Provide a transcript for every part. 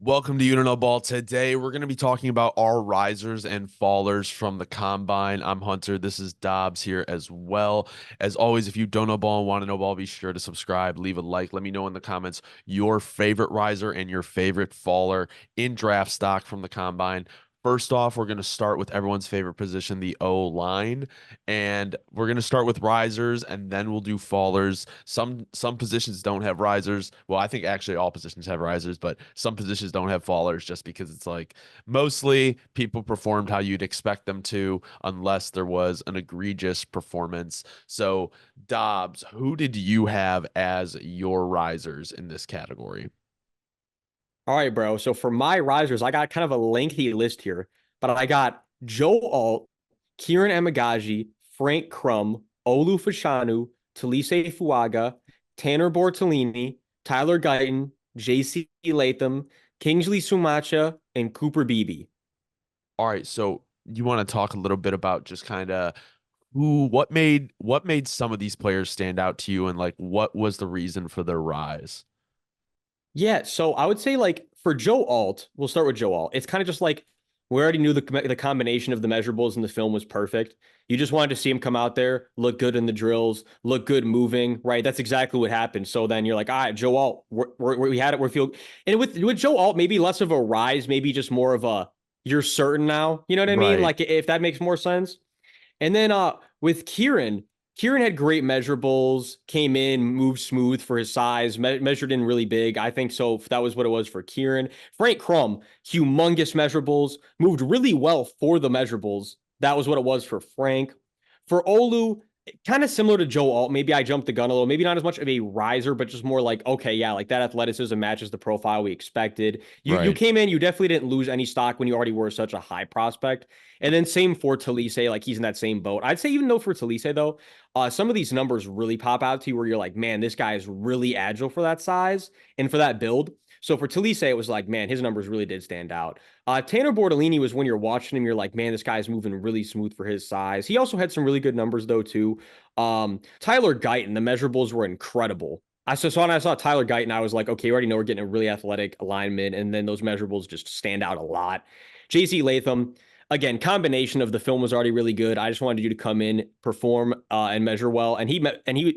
Welcome to You Don't Know Ball. Today, we're going to be talking about our risers and fallers from the combine. I'm Hunter. This is Dobbs here as well. As always, if you don't know ball and want to know ball, be sure to subscribe, leave a like. Let me know in the comments your favorite riser and your favorite faller in draft stock from the combine. First off, we're going to start with everyone's favorite position, the O line, and we're going to start with risers, and then we'll do fallers. Some positions don't have risers. Well, I think actually all positions have risers, but some positions don't have fallers just because it's like mostly people performed how you'd expect them to, unless there was an egregious performance. So, Dobbs, who did you have as your risers in this category? All right, bro. So for my risers, I got kind of a lengthy list here, but I got Joe Alt, Kieran Emagaji, Frank Crum, Olu Fashanu, Talise Fuaga, Tanner Bortolini, Tyler Guyton, JC Latham, Kingsley Sumacha, and Cooper Beebe. All right, so you want to talk a little bit about just kind of what made some of these players stand out to you and like what was the reason for their rise? Yeah, so I would say like for Joe Alt, we'll start with Joe Alt. It's kind of just like we already knew the combination of the measurables in the film was perfect. You just wanted to see him come out there, look good in the drills, look good moving, right? That's exactly what happened. So then you're like, all right, Joe Alt, we had it. We feel, and with Joe Alt, maybe less of a rise, maybe just more of a you're certain now. You know what I mean? Right. Like if that makes more sense. And then with Kieran had great measurables, came in, moved smooth for his size, measured in really big. I think so. That was what it was for Kieran. Frank Crum, humongous measurables, moved really well for the measurables. That was what it was for Frank. For Olu, kind of similar to Joe Alt. Maybe I jumped the gun a little. Maybe not as much of a riser, but just more like, okay, yeah, like that athleticism matches the profile we expected. You Right. came in, you definitely didn't lose any stock when you already were such a high prospect. And then same for Talise, like he's in that same boat. I'd say even though for Talise though, some of these numbers really pop out to you where you're like, man, this guy is really agile for that size and for that build. So for Talise, it was like, man, his numbers really did stand out. Tanner Bortolini was when you're watching him, you're like, man, this guy's moving really smooth for his size. He also had some really good numbers though too. Tyler Guyton, the measurables were incredible. So when I saw Tyler Guyton, I was like, okay, we already know we're getting a really athletic alignment, and then those measurables just stand out a lot. JC Latham, again, combination of the film was already really good. I just wanted you to come in, perform, and measure well, and he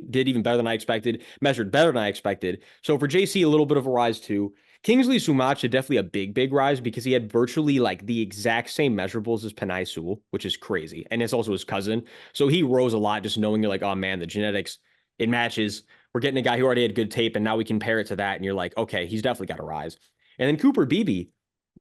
did even better than I expected. Measured better than I expected. So for JC, a little bit of a rise too. Kingsley Sumacha definitely a big rise because he had virtually like the exact same measurables as Penei Sewell, which is crazy, and it's also his cousin. So he rose a lot just knowing you're like, oh man, the genetics it matches. We're getting a guy who already had good tape, and now we compare it to that, and you're like, okay, he's definitely got a rise. And then Cooper Beebe,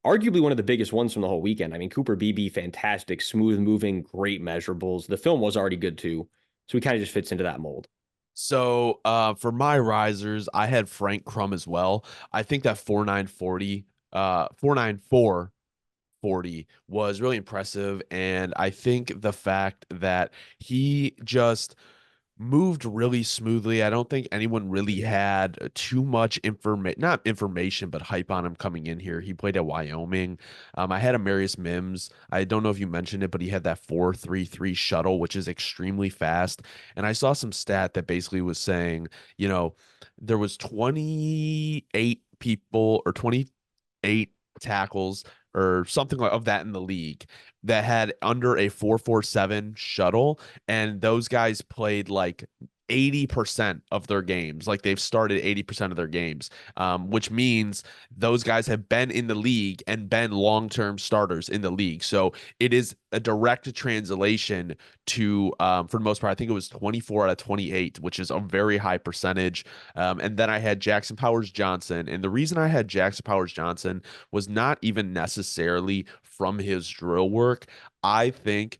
arguably one of the biggest ones from the whole weekend. I mean, Cooper Beebe, fantastic, smooth moving, great measurables. The film was already good too, so he kind of just fits into that mold. So for my risers, I had Frank Crum as well. I think that 4940 49440 was really impressive. And I think the fact that he just moved really smoothly. I don't think anyone really had too much not information, but hype on him coming in here. He played at Wyoming. I had Amarius Mims. I don't know if you mentioned it, but he had that 4.33 shuttle, which is extremely fast. And I saw some stat that basically was saying, you know, there was 28 people or 28 tackles or something like of that in the league that had under a 4.47 shuttle, and those guys played like 80% of their games. Like they've started 80% of their games, which means those guys have been in the league and been long-term starters in the league. So it is a direct translation to, for the most part, I think it was 24 out of 28, which is a very high percentage. And then I had Jackson Powers Johnson. And the reason I had Jackson Powers Johnson was not even necessarily from his drill work. I think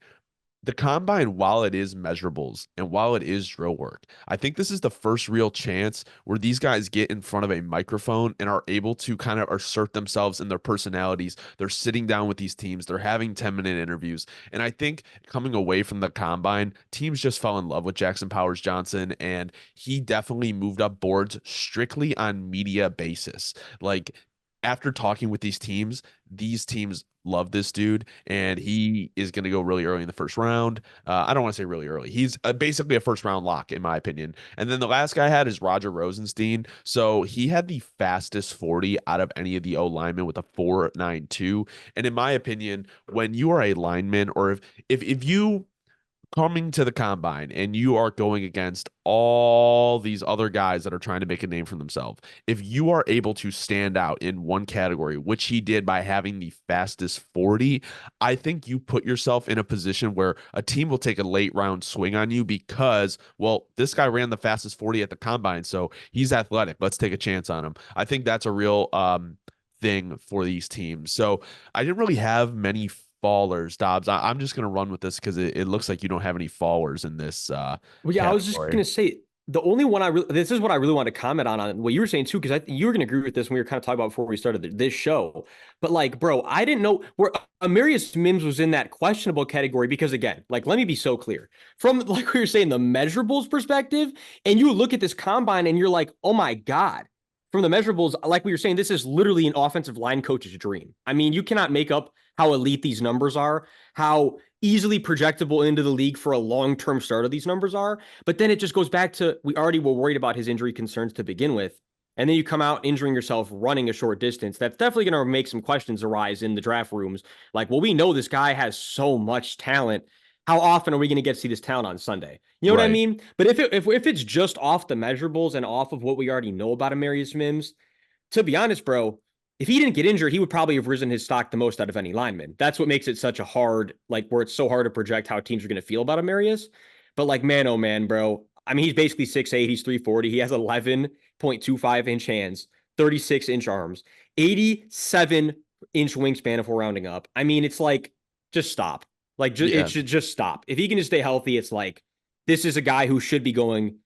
the combine, while it is measurables and while it is drill work, I think this is the first real chance where these guys get in front of a microphone and are able to kind of assert themselves and their personalities. They're sitting down with these teams, they're having 10-minute interviews. And I think coming away from the combine, teams just fell in love with Jackson Powers Johnson, and he definitely moved up boards strictly on media basis. Like, after talking with these teams love this dude, and he is going to go really early in the first round. I don't want to say really early. He's basically a first round lock, in my opinion. And then the last guy I had is Roger Rosenstein. So he had the fastest 40 out of any of the O linemen with a 4.92. And in my opinion, when you are a lineman, or if you coming to the combine and you are going against all these other guys that are trying to make a name for themselves, if you are able to stand out in one category, which he did by having the fastest 40, I think you put yourself in a position where a team will take a late round swing on you because, well, this guy ran the fastest 40 at the combine, so he's athletic. Let's take a chance on him. I think that's a real thing for these teams. So I didn't really have many fallers, Dobbs. I'm just gonna run with this because it looks like you don't have any fallers in this Well, yeah, I was just category. gonna say the only one I really this is what I really want to comment on what you were saying too, because you were gonna agree with this when we were kind of talking about before we started this show. But like, bro, I didn't know where Amarius Mims was in that questionable category because again, like, let me be so clear from like we were saying the measurables perspective, and you look at this combine and you're like, oh my god. From the measurables, like we were saying, this is literally an offensive line coach's dream. I mean, you cannot make up how elite these numbers are, how easily projectable into the league for a long-term starter these numbers are. But then it just goes back to we already were worried about his injury concerns to begin with. And then you come out injuring yourself running a short distance. That's definitely going to make some questions arise in the draft rooms. Like, well, we know this guy has so much talent. How often are we going to get to see this talent on Sunday? You know what I Right. mean? But if it's just off the measurables and off of what we already know about Amarius Mims, to be honest, bro, if he didn't get injured, he would probably have risen his stock the most out of any lineman. That's what makes it such a hard, like, where it's so hard to project how teams are going to feel about Amarius. But, like, man, oh man, bro. I mean, he's basically 6'8, he's 340. He has 11.25-inch hands, 36-inch arms, 87-inch wingspan if we're rounding up. I mean, it's like, just stop. Like, it Yeah. should just stop. If he can just stay healthy, it's like, this is a guy who should be going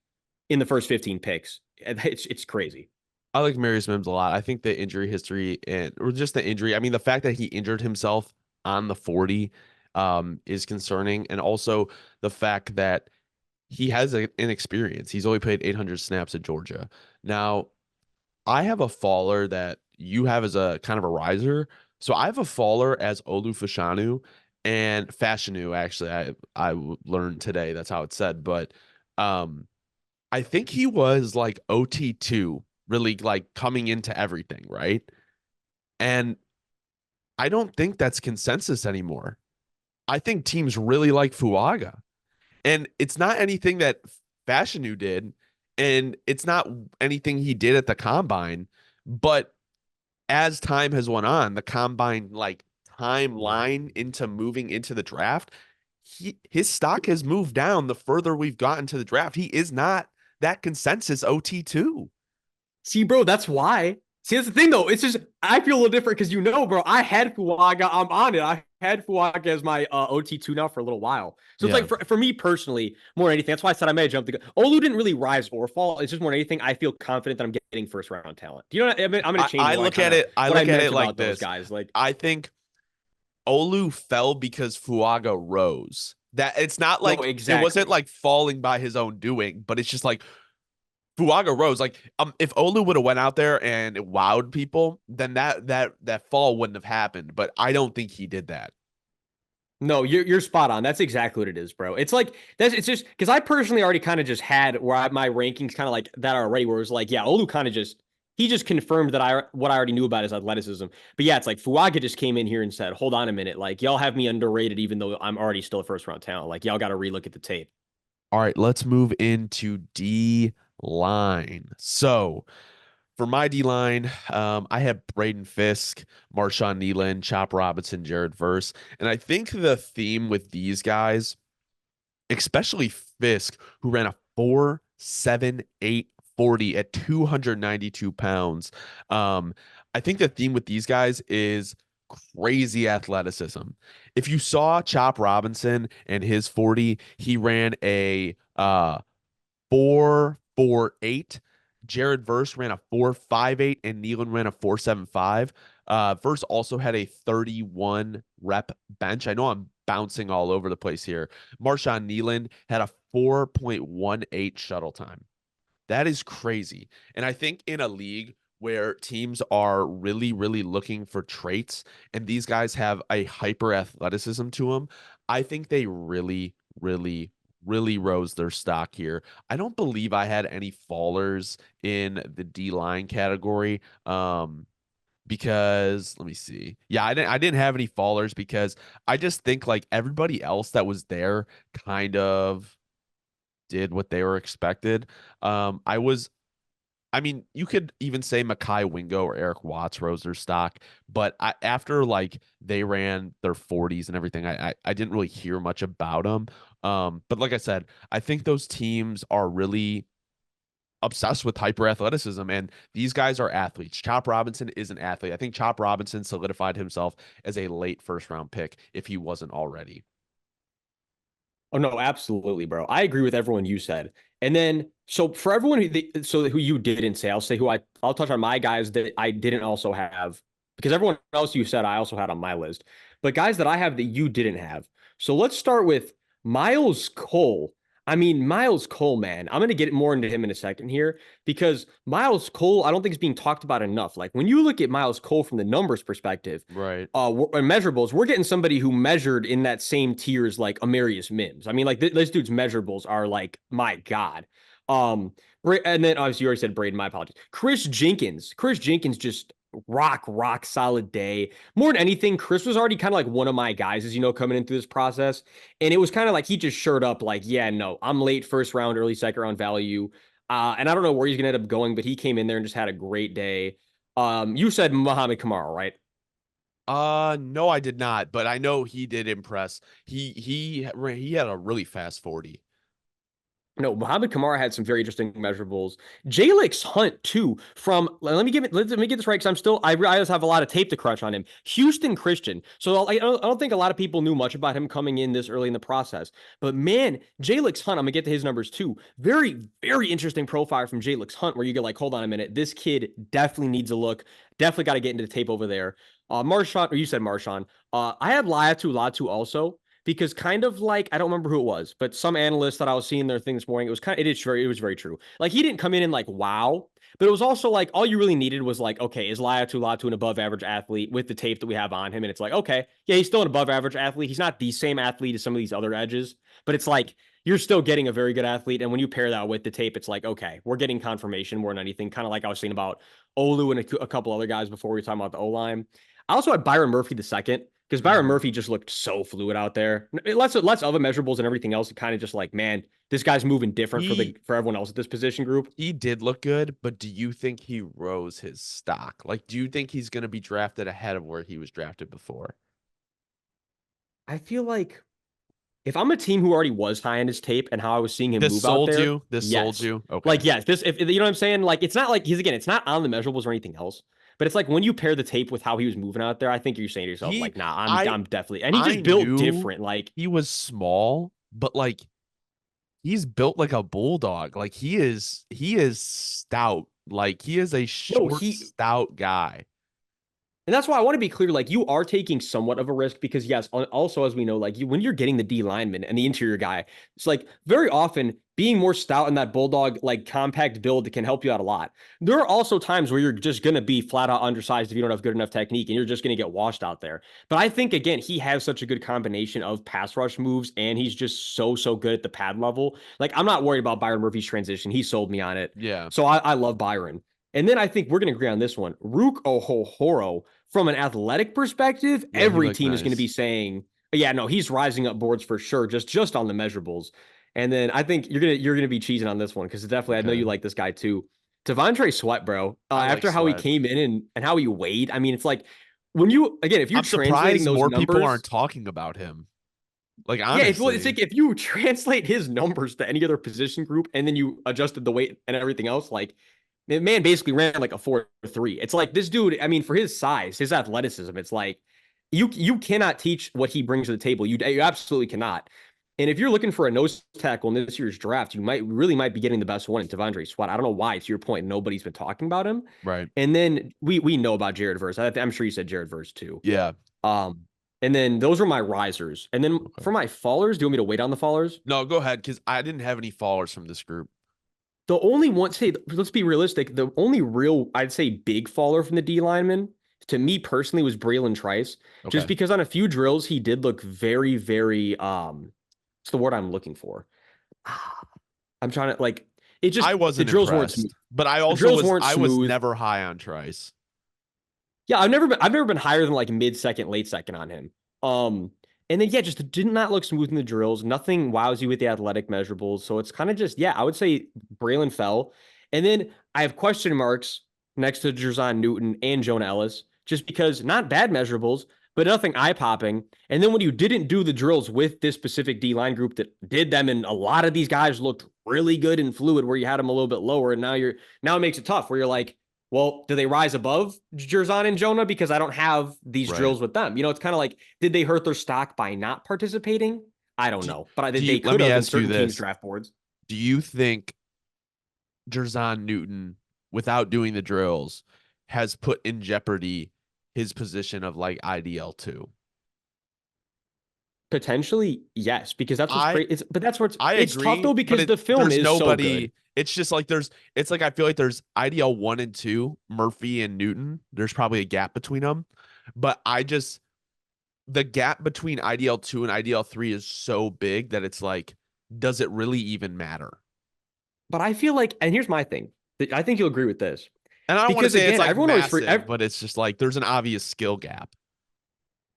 in the first 15 picks. It's crazy. I like Marius Mims a lot. I think the injury history and or just the injury. I mean, the fact that he injured himself on the 40 is concerning. And also the fact that he has an experience. He's only played 800 snaps at Georgia. Now, I have a faller that you have as a kind of a riser. So I have a faller as Olu Fashanu and Fashanu, actually. I learned today that's how it's said, but um I think he was like OT2, really like coming into everything, right? And I don't think that's consensus anymore. I think teams really like Fuaga. And it's not anything that Fashanu did, and it's not anything he did at the combine, but as time has went on, the combine like timeline into moving into the draft, his stock has moved down the further we've gotten to the draft. He is not that consensus OT2. See, bro, that's why. See, that's the thing, though. It's just I feel a little different because bro, I had Fuaga. I'm on it. I had Fuaga as my OT2 now for a little while. So it's Yeah. like for me personally, more than anything, that's why I said I may have jumped the gun. Olu didn't really rise or fall. It's just more than anything, I feel confident that I'm getting first round talent. Do you know what I mean? I'm going to change I look at it, I what I look at meant it like about those this. guys. Like, I think Olu fell because Fuaga rose. That it's not no, like it wasn't exactly. like falling by his own doing, but it's just like Fuaga rose. Like if Olu would have went out there and it wowed people, then that fall wouldn't have happened. But I don't think he did that. No, you're spot on. That's exactly what it is, bro. It's like that's it's just because I personally already kind of just had my rankings kind of like that already, where it was like, yeah, Olu kind of just he just confirmed that what I already knew about his athleticism. But yeah, it's like Fuaga just came in here and said, hold on a minute, like y'all have me underrated, even though I'm already still a first round talent. Like y'all got to relook at the tape. All right, let's move into D line. So for my D line, I have Braden Fisk, Marshawn Nealon, Chop Robinson, Jared Verse. And I think the theme with these guys, especially Fisk, who ran a 4.78 40 at 292 pounds. I think the theme with these guys is crazy athleticism. If you saw Chop Robinson and his 40, he ran a 4.48. Jared Verse ran a 4.58 and Nealon ran a 4.75. Verse also had a 31 rep bench. I know I'm bouncing all over the place here. Marshawn Nealon had a 4.18 shuttle time. That is crazy. And I think in a league where teams are really, really looking for traits, and these guys have a hyper athleticism to them. I think they really, really, really rose their stock here. I don't believe I had any fallers in the D line category. Because let me see. Yeah, I didn't have any fallers because I just think like everybody else that was there kind of did what they were expected. I mean, you could even say Makai Wingo or Eric Watts rose their stock, but after like they ran their 40s and everything, I didn't really hear much about them. But like I said, I think those teams are really obsessed with hyper athleticism, and these guys are athletes. Chop Robinson is an athlete. I think Chop Robinson solidified himself as a late first round pick if he wasn't already. Oh no, absolutely, bro. I agree with everyone you said. And then, so for everyone who you didn't say, I'll say I'll touch on my guys that I didn't also have, because everyone else you said I also had on my list, but guys that I have that you didn't have. So let's start with Miles Cole. I mean, Miles Cole, man, I'm going to get more into him in a second here because Miles Cole, I don't think is being talked about enough. Like when you look at Miles Cole from the numbers perspective, Right. measurables, we're getting somebody who measured in that same tier as like Amarius Mims. I mean, like this dude's measurables are like, my God. And then obviously you already said Braden, my apologies. Chris Jenkins. Chris Jenkins just rock solid day. More than anything, Chris was already kind of like one of my guys, as you know, coming into this process. And it was kind of like he just showed up like, yeah, no, I'm late first round, early second round value. And I don't know where he's gonna end up going, but he came in there and just had a great day. You said Muhammad Kamara, right? No, I did not, but I know he did impress. He had a really fast 40. No, Muhammad Kamara had some very interesting measurables. Jalix Hunt too. From let me get this right because I realize I have a lot of tape to crunch on him. Houston Christian. So I don't think a lot of people knew much about him coming in this early in the process. But man, Jalix Hunt, I'm gonna get to his numbers too. Very interesting profile from Jalix Hunt where you get like, hold on a minute, this kid definitely needs a look. Definitely got to get into the tape over there. Marshawn, or you said Marshawn. I had Latu also because kind of like I don't remember who it was, but some analyst that I was seeing their thing this morning, it was very true. Like he didn't come in and like wow, but it was also like all you really needed was like, okay, is Latu an above average athlete with the tape that we have on him? And it's like, okay, yeah, he's still an above average athlete. He's not the same athlete as some of these other edges, but it's like you're still getting a very good athlete. And when you pair that with the tape, it's like, okay, we're getting confirmation more than anything. Kind of like I was saying about Olu and a couple other guys before we were talking about the O line. I also had Byron Murphy the second because Byron Mhm. Murphy just looked so fluid out there. Less of the measurables and everything else. It kind of just like, man, this guy's moving different He for everyone else at this position group. he did look good, but do you think he rose his stock? Like, do you think he's going to be drafted ahead of where he was drafted before? I feel like if I'm a team who already was high on his tape and how I was seeing him This move out sold there, you? This sold yes. you? Okay. Like, yes, this if you know what I'm saying? Like it's not like it's not on the measurables or anything else. But it's like when you pair the tape with how he was moving out there, I think you're saying to yourself, He like, nah, I I'm definitely and he I just built knew different. Like, he was small, but like he's built like a bulldog. Like he is stout. Like he is a no, short, he stout guy. And that's why I want to be clear. Like you are taking somewhat of a risk because yes, also as we know, like when you're getting the D lineman and the interior guy, it's like very often being more stout in that bulldog like compact build can help you out a lot. There are also times where you're just gonna be flat out undersized if you don't have good enough technique and you're just gonna get washed out there. But I think again, he has such a good combination of pass rush moves and he's just so good at the pad level. Like I'm not worried about Byron Murphy's transition. He sold me on it. Yeah. So I love Byron. And then I think we're going to agree on this one. Rook Ohohoro, from an athletic perspective, Yeah, he every looked team is going to be nice. saying, yeah, no, he's rising up boards for sure, just on the measurables. And then I think you're gonna be cheesing on this one because definitely I know Okay. you like this guy too. Devontre Sweat, bro. I like After how he Sweat. came in and how he weighed, I mean, it's like when you again, if you're I'm translating surprised those more people aren't numbers, talking about him. Like yeah, it's honestly. like if you translate his numbers to any other position group and then you adjusted the weight and everything else, like the man basically ran like a 4.3. It's like this dude, I mean, for his size, his athleticism, it's like you cannot teach what he brings to the table. You absolutely cannot. And if you're looking for a nose tackle in this year's draft, you might be getting the best one in Devondre Sweat. I don't know why, to your point, nobody's been talking about him. Right. And then we know about Jared Verse. I'm sure you said Jared Verse too. Yeah. Um, and then those are my risers. And then Okay. for my fallers, do you want me to wait on the fallers? No, go ahead, because I didn't have any followers from this group. the only one, say, let's be realistic. The only real, I'd say, big faller from the D lineman to me personally was Braylon Trice, just Okay. because on a few drills he did look very, very, what's the word I'm looking for? I'm trying to like it just I the wasn't drills weren't smooth. impressed, but The drills weren't I was smooth. never high on Trice. Yeah, I've never been higher than like mid second, late second on him. Um, and then yeah, just did not look smooth in the drills. Nothing wows you with the athletic measurables. So it's kind of just yeah, I would say Braylon fell. And then I have question marks next to Jerzon Newton and Jonah Ellis, just because not bad measurables, but nothing eye popping. And then when you didn't do the drills with this specific D line group that did them, and a lot of these guys looked really good and fluid, where you had them a little bit lower, and now it makes it tough where you're like, well, do they rise above Jerzon and Jonah because I don't have these Right. drills with them? You know, it's kind of like, did they hurt their stock by not participating? I don't Do, know, but do they you, let could me have in ask you certain teams' this. draft boards. Do you think Jerzon Newton, without doing the drills, has put in jeopardy his position of like IDL2? Potentially, yes, because that's what's I crazy. But that's where I it's tough agree, though but because the film there's is so good. nobody. It's just like it's like I feel like there's IDL 1 and 2, Murphy and Newton. There's probably a gap between them, but the gap between IDL 2 and IDL 3 is so big that it's like, does it really even matter? But I feel like, and here's my thing. I think you'll agree with this And I don't want to because say it's again, like everyone always massive, but it's just like there's an obvious skill gap.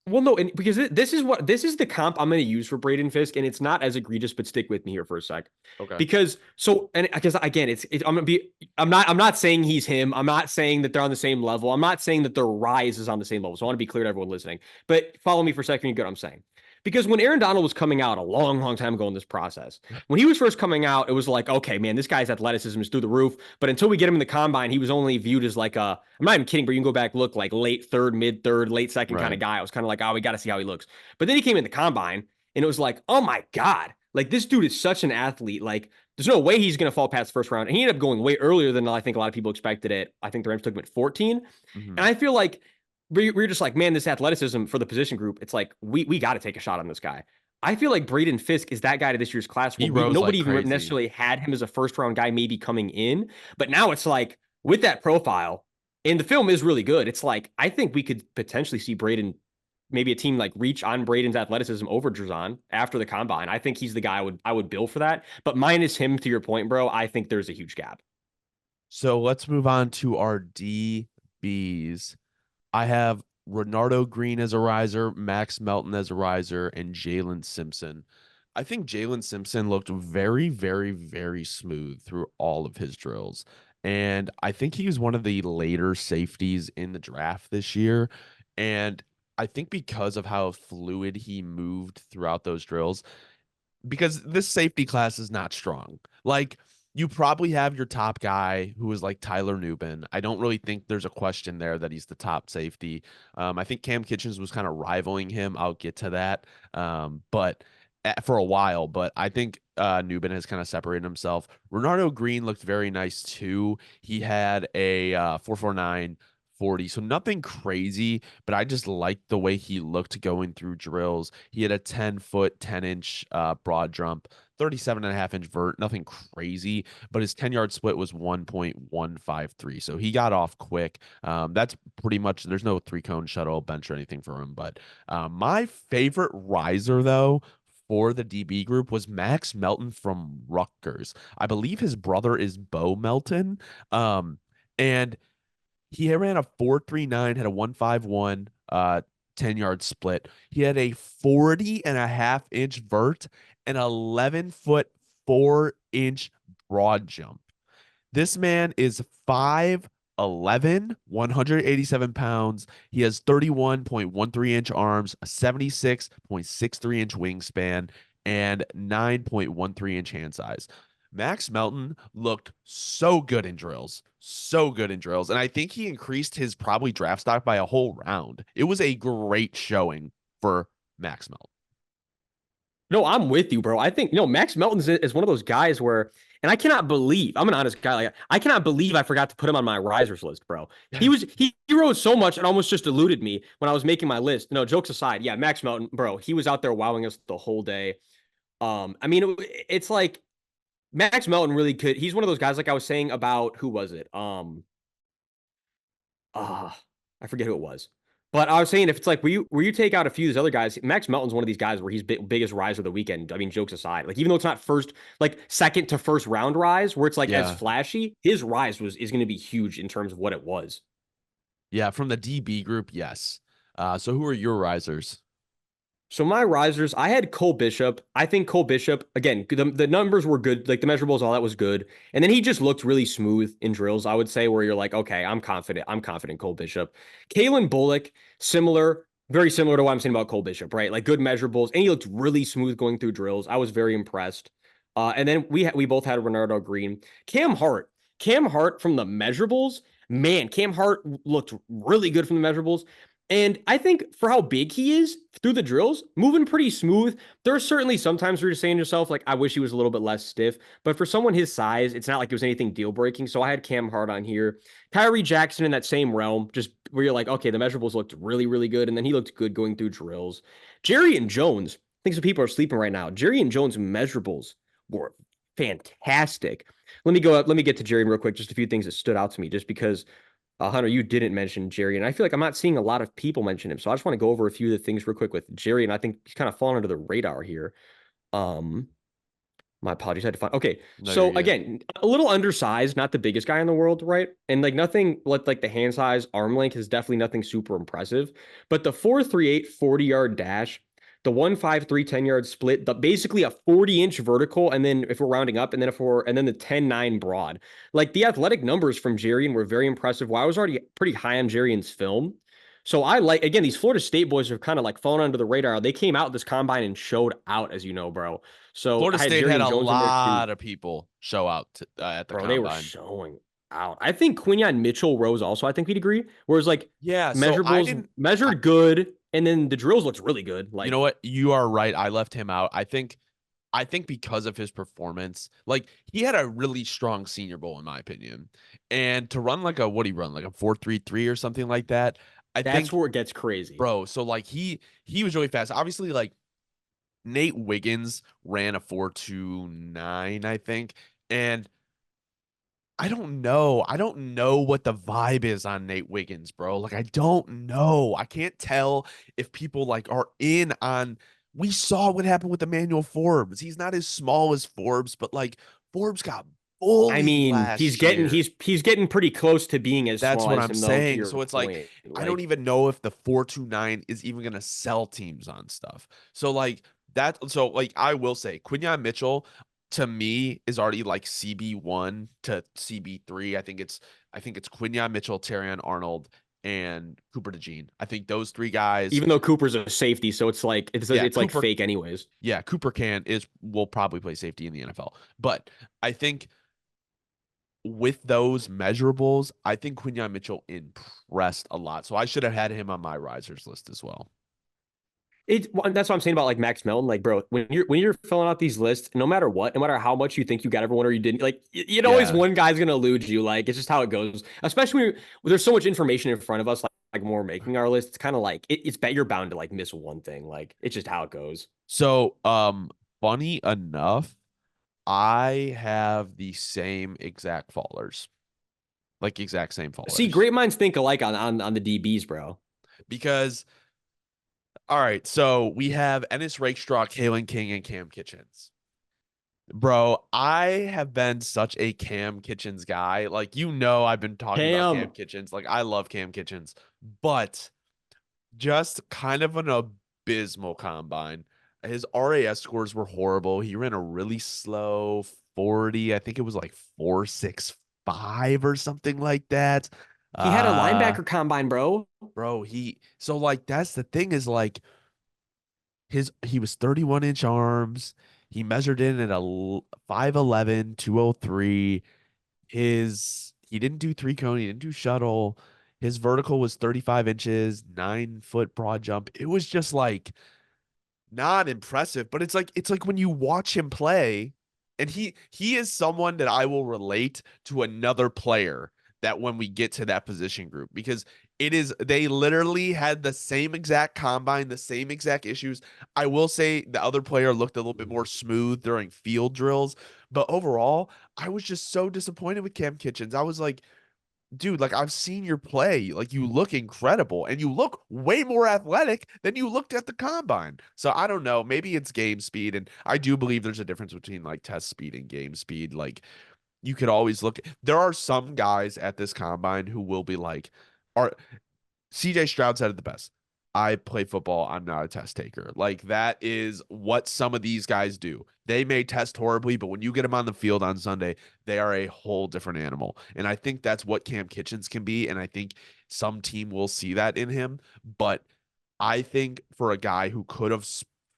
well, no, and because this is the comp I'm going to use for Braden Fisk, and it's not as egregious, but stick with me here for a sec, Okay. because and because again, I'm not saying he's him. I'm not saying that they're on the same level. I'm not saying that their rise is on the same level. So I want to be clear to everyone listening. But follow me for a second. You get what I'm saying? Because when Aaron Donald was coming out a long, long time ago in this process, when he was first coming out, it was like, okay, man, this guy's athleticism is through the roof. But until we get him in the combine, he was only viewed as like a, I'm not even kidding, but you can go back, look like late third, mid third, late second kind Right. of guy. I was kind of like, oh, we got to see how he looks. But then he came in the combine and it was like, oh my God, like this dude is such an athlete. Like there's no way he's going to fall past the first round. And he ended up going way earlier than I think a lot of people expected it. I think the Rams took him at 14. And Hmm. I feel like we're just like, man, this athleticism for the position group, it's like, we got to take a shot on this guy. I feel like Braden Fisk is that guy to this year's class He where rose like nobody even crazy. necessarily had him as a first round guy, maybe coming in. But now it's like with that profile, and the film is really good. It's like I think we could potentially see Braden, maybe a team like reach on Braden's athleticism over Drazan after the combine. I think he's the guy I would bill for that. But minus him, to your point, bro, I think there's a huge gap. So let's move on to our DBs. I have Renardo Green as a riser, Max Melton as a riser, and Jalen Simpson. I think Jalen Simpson looked very, very, very smooth through all of his drills. And I think he was one of the later safeties in the draft this year. And I think because of how fluid he moved throughout those drills, because this safety class is not strong. Like you probably have your top guy who is like Tyler Nubin. I don't really think there's a question there that he's the top safety. I think Cam Kitchens was kind of rivaling him. I'll get to that. But for a while, but I think Nubin has kind of separated himself. Renardo Green looked very nice too. He had a 4.49 40. So nothing crazy, but I just liked the way he looked going through drills. He had a 10-foot, 10-inch broad jump, 37.5-inch vert, nothing crazy, but his 10-yard split was 1.153. So he got off quick. That's pretty much, there's no three cone shuttle bench or anything for him. But my favorite riser, though, for the DB group was Max Melton from Rutgers. I believe his brother is Bo Melton. And he ran a 4.39, had a 1.51 10-yard split. He had a 40.5-inch vert and 11-foot 4-inch broad jump. This man is 5'11", 187 pounds. He has 31.13-inch arms, a 76.63-inch wingspan, and 9.13-inch hand size. Max Melton looked so good in drills, so good in drills. And I think he increased his probably draft stock by a whole round. It was a great showing for Max Melton. No, I'm with you, bro. I think, Max Melton is one of those guys where, and I cannot believe, I'm an honest guy. Like, I cannot believe I forgot to put him on my risers list, bro. He rose so much and almost just eluded me when I was making my list. No, jokes aside. Yeah, Max Melton, bro, he was out there wowing us the whole day. I mean, it's like Max Melton really could. He's one of those guys like I was saying about who was it? I forget who it was. But I was saying if it's like where you take out a few of these other guys, Max Melton's one of these guys where he's biggest rise of the weekend. I mean, jokes aside, like even though it's not first, like second to first round rise, where it's like as Yeah. flashy, his rise is going to be huge in terms of what it was. Yeah, from the DB group, yes. So who are your risers? So my risers, I had Cole Bishop. I think Cole Bishop, again, the numbers were good, like the measurables, all that was good. And then he just looked really smooth in drills, I would say, where you're like, okay, I'm confident. I'm confident Cole Bishop. Kalen Bullock, similar, very similar to what I'm saying about Cole Bishop, right? Like good measurables. And he looked really smooth going through drills. I was very impressed. And then we both had Renardo Green. Cam Hart. Cam Hart from the measurables, man, Cam Hart looked really good from the measurables. And I think for how big he is through the drills, moving pretty smooth. There are certainly sometimes where you're saying to yourself, like, I wish he was a little bit less stiff. But for someone his size, it's not like it was anything deal breaking. So I had Cam Hart on here. Tyree Jackson in that same realm, just where you're like, okay, the measurables looked really, really good. And then he looked good going through drills. Jerry and Jones, I think some people are sleeping right now. Jerry and Jones measurables were fantastic. Let me get to Jerry real quick. Just a few things that stood out to me, just because Hunter, you didn't mention Jerry, and I feel like I'm not seeing a lot of people mention him. So I just want to go over a few of the things real quick with Jerry, and I think he's kind of fallen under the radar here. Um, my apologies, I had to find. Okay, No, you're so good. again, a little undersized, not the biggest guy in the world, right? And like nothing like the hand size, arm length is definitely nothing super impressive. But the 4.38 40-yard dash, the 1.53 10-yard split, basically a 40-inch vertical, and then if we're rounding up, and then the 10.9 broad. Like the athletic numbers from Jarian were very impressive. Well, I was already pretty high on Jarian's film. So I like again, these Florida State boys have kind of like fallen under the radar. They came out this combine and showed out, as you know, bro. So Florida I had State Jerry had and a Jones in there too. lot of people show out at the Bro, they were combine. showing out. I think Quinyon Mitchell rose also. I think we'd agree. Whereas like Yeah, so I measurables didn't. measured good, and then the drills looked really good. You know Like what? You are right. I left him out. I think because of his performance, like he had a really strong senior bowl in my opinion. And to run like a what he run, like a 4.33 or something like that, I that's think, where it gets crazy. bro, so like he was really fast. Obviously, like Nate Wiggins ran a 4.29, I think. And I don't know. I don't know what the vibe is on Nate Wiggins, bro. Like I don't know. I can't tell if people like are in on. We saw what happened with Emmanuel Forbes. He's not as small as Forbes, but like Forbes got I bullied mean, last year. he's getting pretty close to being as That's small what as I'm him, though, to saying. your So it's like point. I don't Like, even know if the 4.29 is even gonna sell teams on stuff. So like that. So like I will say Quinyon Mitchell to me is already like CB1 to CB3. I think it's Quinyon Mitchell, Terrion Arnold, and Cooper DeJean. I think those three guys. even though Cooper's a safety, so it's like Yeah, it's like fake anyways. Cooper can is will probably play safety in the NFL. But I think with those measurables, I think Quinyon Mitchell impressed a lot. So I should have had him on my risers list as well. That's what I'm saying about like Max Melton. Like, bro, when you're filling out these lists, no matter what, no matter how much you think you got everyone or you didn't, like you know, always Yeah. one guy's gonna elude you. Like, it's just how it goes. Especially when there's so much information in front of us. Like when we're making our list, it's kind of like it's bet you're bound to like miss one thing. Like, it's just how it goes. So, funny enough, I have the same exact fallers, like exact same See, fallers, great minds think alike on the DBs, bro. because all right, so we have Ennis Rakestraw, Kalen King, and Cam Kitchens. Bro, I have been such a Cam Kitchens guy. Like, I've been talking about Cam Cam, Kitchens. Like, I love Cam Kitchens, but just kind of an abysmal combine. His RAS scores were horrible. He ran a really slow 40. I think it was like 4.65 or something like that. he had a Uh, linebacker combine, bro. bro, so like that's the thing is like he was 31-inch arms. He measured in at a 5'11, 203. He didn't do three cone, he didn't do shuttle. His vertical was 35 inches, 9 foot broad jump. It was just like not impressive, but it's like when you watch him play, and he is someone that I will relate to another player that when we get to that position group, because It is, they literally had the same exact combine, the same exact issues. I will say the other player looked a little bit more smooth during field drills, but overall, I was just so disappointed with Cam Kitchens. I was like, dude, like I've seen your play. Like you look incredible and you look way more athletic than you looked at the combine. So I don't know. Maybe it's game speed. And I do believe there's a difference between like test speed and game speed. Like you could always look, there are some guys at this combine who will be like, are CJ Stroud said it the best. I play football. I'm not a test taker. Like that is what some of these guys do. They may test horribly, but when you get them on the field on Sunday, they are a whole different animal. And I think that's what Cam Kitchens can be. And I think some team will see that in him. But I think for a guy who could have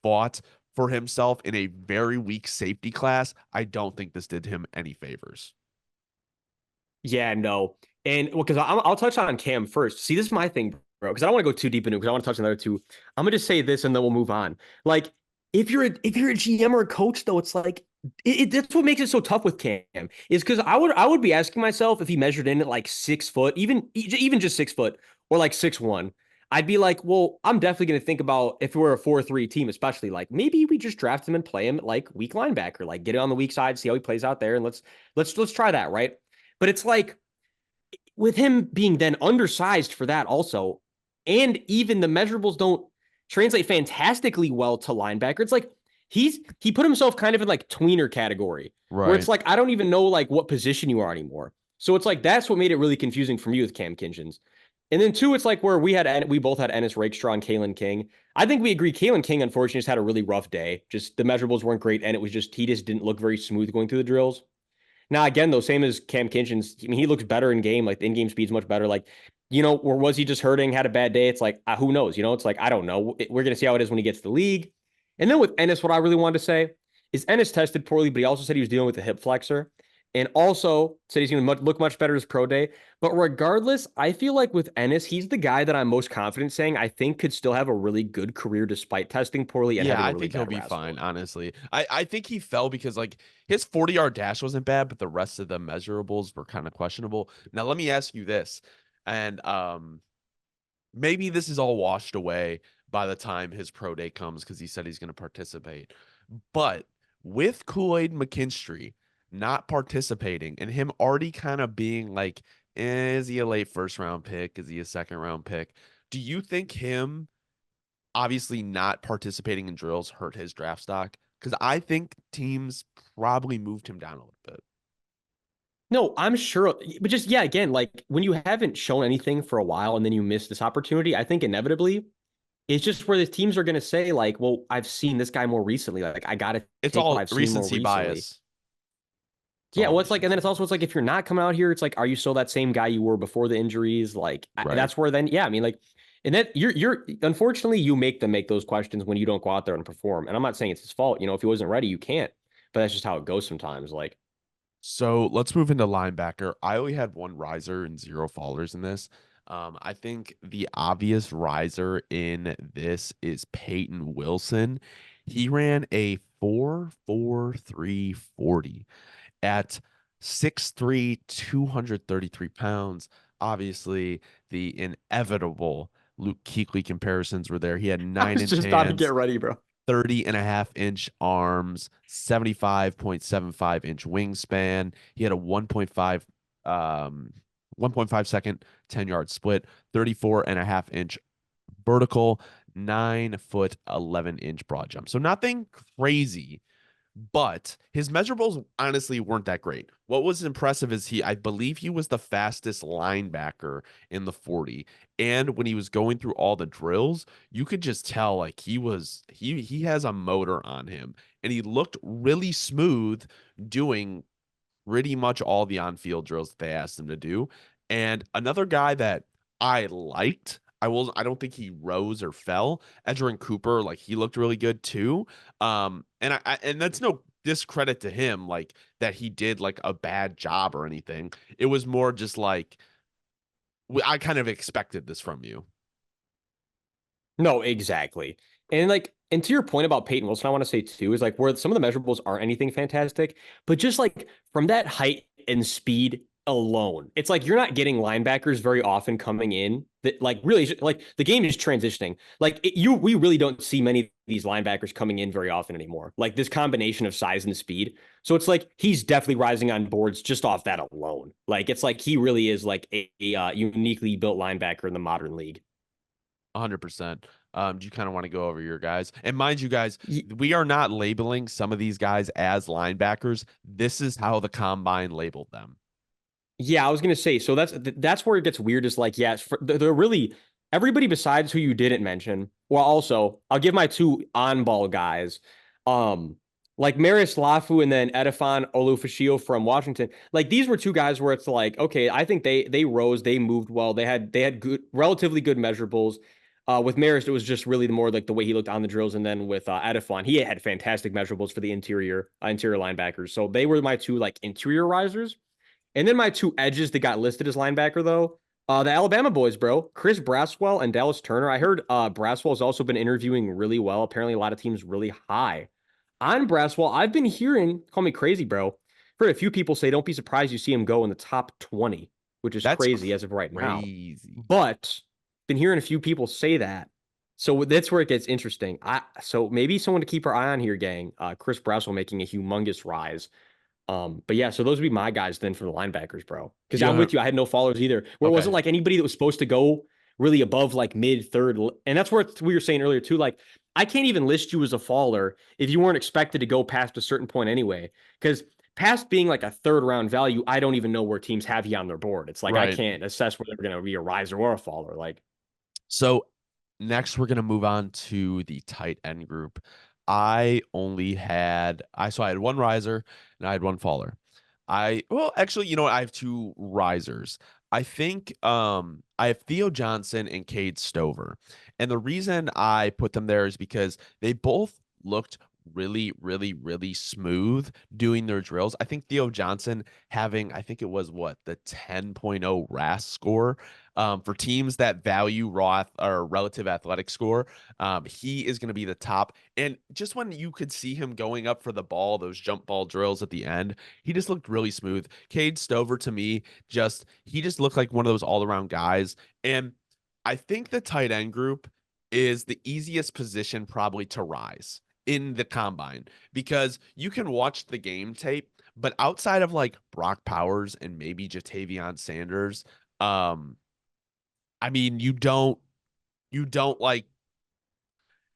fought for himself in a very weak safety class, I don't think this did him any favors. Yeah, no. And well, because I'll touch on Cam first. See, this is my thing, bro. Because I don't want to go too deep into it. Because I want to touch on the other two. I'm gonna just say this, and then we'll move on. Like, if you're a GM or a coach, though, it's like that's what makes it so tough with Cam. Is because I would be asking myself if he measured in at like 6 foot, even just 6 foot or like 6'1". I'd be like, well, I'm definitely going to think about if we're a 4-3 team, especially like maybe we just draft him and play him at like weak linebacker, like get it on the weak side, see how he plays out there, and let's try that, right? But it's like with him being then undersized for that also, and even the measurables don't translate fantastically well to linebacker. It's like he put himself kind of in like tweener category where it's Right. like I don't even know like what position you are anymore. So it's like that's what made it really confusing for me with Cam Kinchins. And then two, it's like where we both had Ennis Rakestraw and Kalen King. I think we agree Kalen King unfortunately just had a really rough day. Just the measurables weren't great, and it was just he just didn't look very smooth going through the drills. Now, again, though, same as Cam Kinchins. I mean, he looks better in game. Like the in-game speed's much better. Like, or was he just hurting? Had a bad day? It's like who knows? It's like I don't know. We're gonna see how it is when he gets to the league. And then with Ennis, what I really wanted to say is Ennis tested poorly, but he also said he was dealing with a hip flexor, and also said he's going to look much better his pro day. But regardless, I feel like with Ennis, he's the guy that I'm most confident saying I think could still have a really good career despite testing poorly and Yeah, having a I really think he'll bad be RAS fine, score. honestly. I think he fell because like his 40-yard dash wasn't bad, but the rest of the measurables were kind of questionable. Now let me ask you this. And maybe this is all washed away by the time his pro day comes because he said he's going to participate. But with Kool-Aid McKinstry not participating and him already kind of being like, is he a late first round pick? Is he a second round pick? Do you think him obviously not participating in drills hurt his draft stock? Because I think teams probably moved him down a little bit. No, I'm sure, but just yeah, again, like when you haven't shown anything for a while and then you miss this opportunity, I think inevitably it's just where the teams are going to say like, well, I've seen this guy more recently. Like I got to It's take what all I've seen more recency recently. bias. It's Yeah, all well, it's like, and then recency it's also it's bias. like if you're not coming out here, it's like, are you still that same guy you were before the injuries? Like Right. that's where then, yeah, I mean, like, and that you're unfortunately you make them make those questions when you don't go out there and perform. And I'm not saying it's his fault. If he wasn't ready, you can't. But that's just how it goes sometimes. Like, So let's move into linebacker. I only had one riser and zero fallers in this. I think the obvious riser in this is Peyton Wilson. He ran a 4.4340 at 6'3", 233 pounds. Obviously, the inevitable Luke Kuechly comparisons were there. He had I nine was inch just about to get hands, ready, bro. 30.5-inch arms, 75.75-inch wingspan. He had a 1.5 second 10-yard split, 34.5-inch vertical, 9 foot 11-inch broad jump. So nothing crazy, but his measurables honestly weren't that great. What was impressive is I believe he was the fastest linebacker in the 40. And when he was going through all the drills, you could just tell like he has a motor on him and he looked really smooth doing pretty much all the on-field drills that they asked him to do. And another guy that I liked, I don't think he rose or fell. Edgerrin Cooper, like he looked really good too. And that's no discredit to him, like that he did like a bad job or anything. It was more just like I kind of expected this from you. No, exactly. And like, and to your point about Peyton Wilson, I want to say too, is like where some of the measurables aren't anything fantastic, but just like from that height and speed alone, it's like you're not getting linebackers very often coming in that like really like the game is transitioning. Like we really don't see many of these linebackers coming in very often anymore. Like this combination of size and speed. So it's like he's definitely rising on boards just off that alone. Like it's like he really is like a uniquely built linebacker in the modern league. 100%. Do you kind of want to go over your guys? And mind you, guys, we are not labeling some of these guys as linebackers. This is how the combine labeled them. Yeah, I was gonna say. So that's where it gets weird. Is like, yes, they're really everybody besides who you didn't mention. Well, also, I'll give my two on-ball guys, um, like Maris Lafu and then Edifon Olufashio from Washington. Like these were two guys where it's like, okay, I think they rose, they moved well, they had good, relatively good measurables. With Maris, it was just really more like the way he looked on the drills, and then with Edifon, he had fantastic measurables for the interior linebackers. So they were my two like interior risers. And then my two edges that got listed as linebacker, though, the Alabama boys, bro, Chris Braswell and Dallas Turner. I heard Braswell has also been interviewing really well. Apparently, a lot of teams really high on Braswell. I've been hearing, call me crazy, bro. Heard a few people say, don't be surprised you see him go in the top 20, which is That's crazy as of right now. crazy. But been hearing a few people say that. So that's where it gets interesting. So maybe someone to keep our eye on here, gang. Chris Braswell making a humongous rise. But yeah, so those would be my guys then for the linebackers, bro. Because I'm Yeah. with you. I had no followers either. Where it Okay. wasn't like anybody that was supposed to go really above like mid third. And that's what we were saying earlier too. Like, I can't even list you as a faller if you weren't expected to go past a certain point anyway. Because past being like a third round value, I don't even know where teams have you on their board. It's like I Right. can't assess whether they're going to be a riser or a faller. Like, So next we're gonna move on to the tight end group. I had one riser and I had one faller. Well, actually, you know what? I have two risers. I think I have Theo Johnson and Cade Stover. And the reason I put them there is because they both looked really, really, really smooth doing their drills. I think Theo Johnson having, I think it was what, the 10.0 RAS score for teams that value raw or relative athletic score. He is going to be the top. And just when you could see him going up for the ball, those jump ball drills at the end, he just looked really smooth. Cade Stover to me, he just looked like one of those all around guys. And I think the tight end group is the easiest position probably to rise in the combine because you can watch the game tape, but outside of like Brock Powers and maybe Jatavion Sanders, um, I mean, you don't like,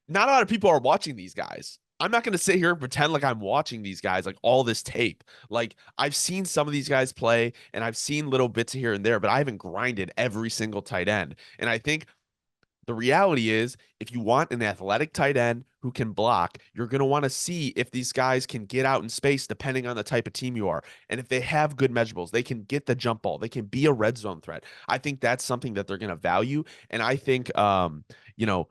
not a lot of people are watching these guys. I'm not going to sit here and pretend like I'm watching these guys, like all this tape. Like I've seen some of these guys play and I've seen little bits here and there, but I haven't grinded every single tight end. And I think the reality is, if you want an athletic tight end who can block, you're going to want to see if these guys can get out in space depending on the type of team you are. And if they have good measurables, they can get the jump ball, they can be a red zone threat. I think that's something that they're going to value. And I think, you know,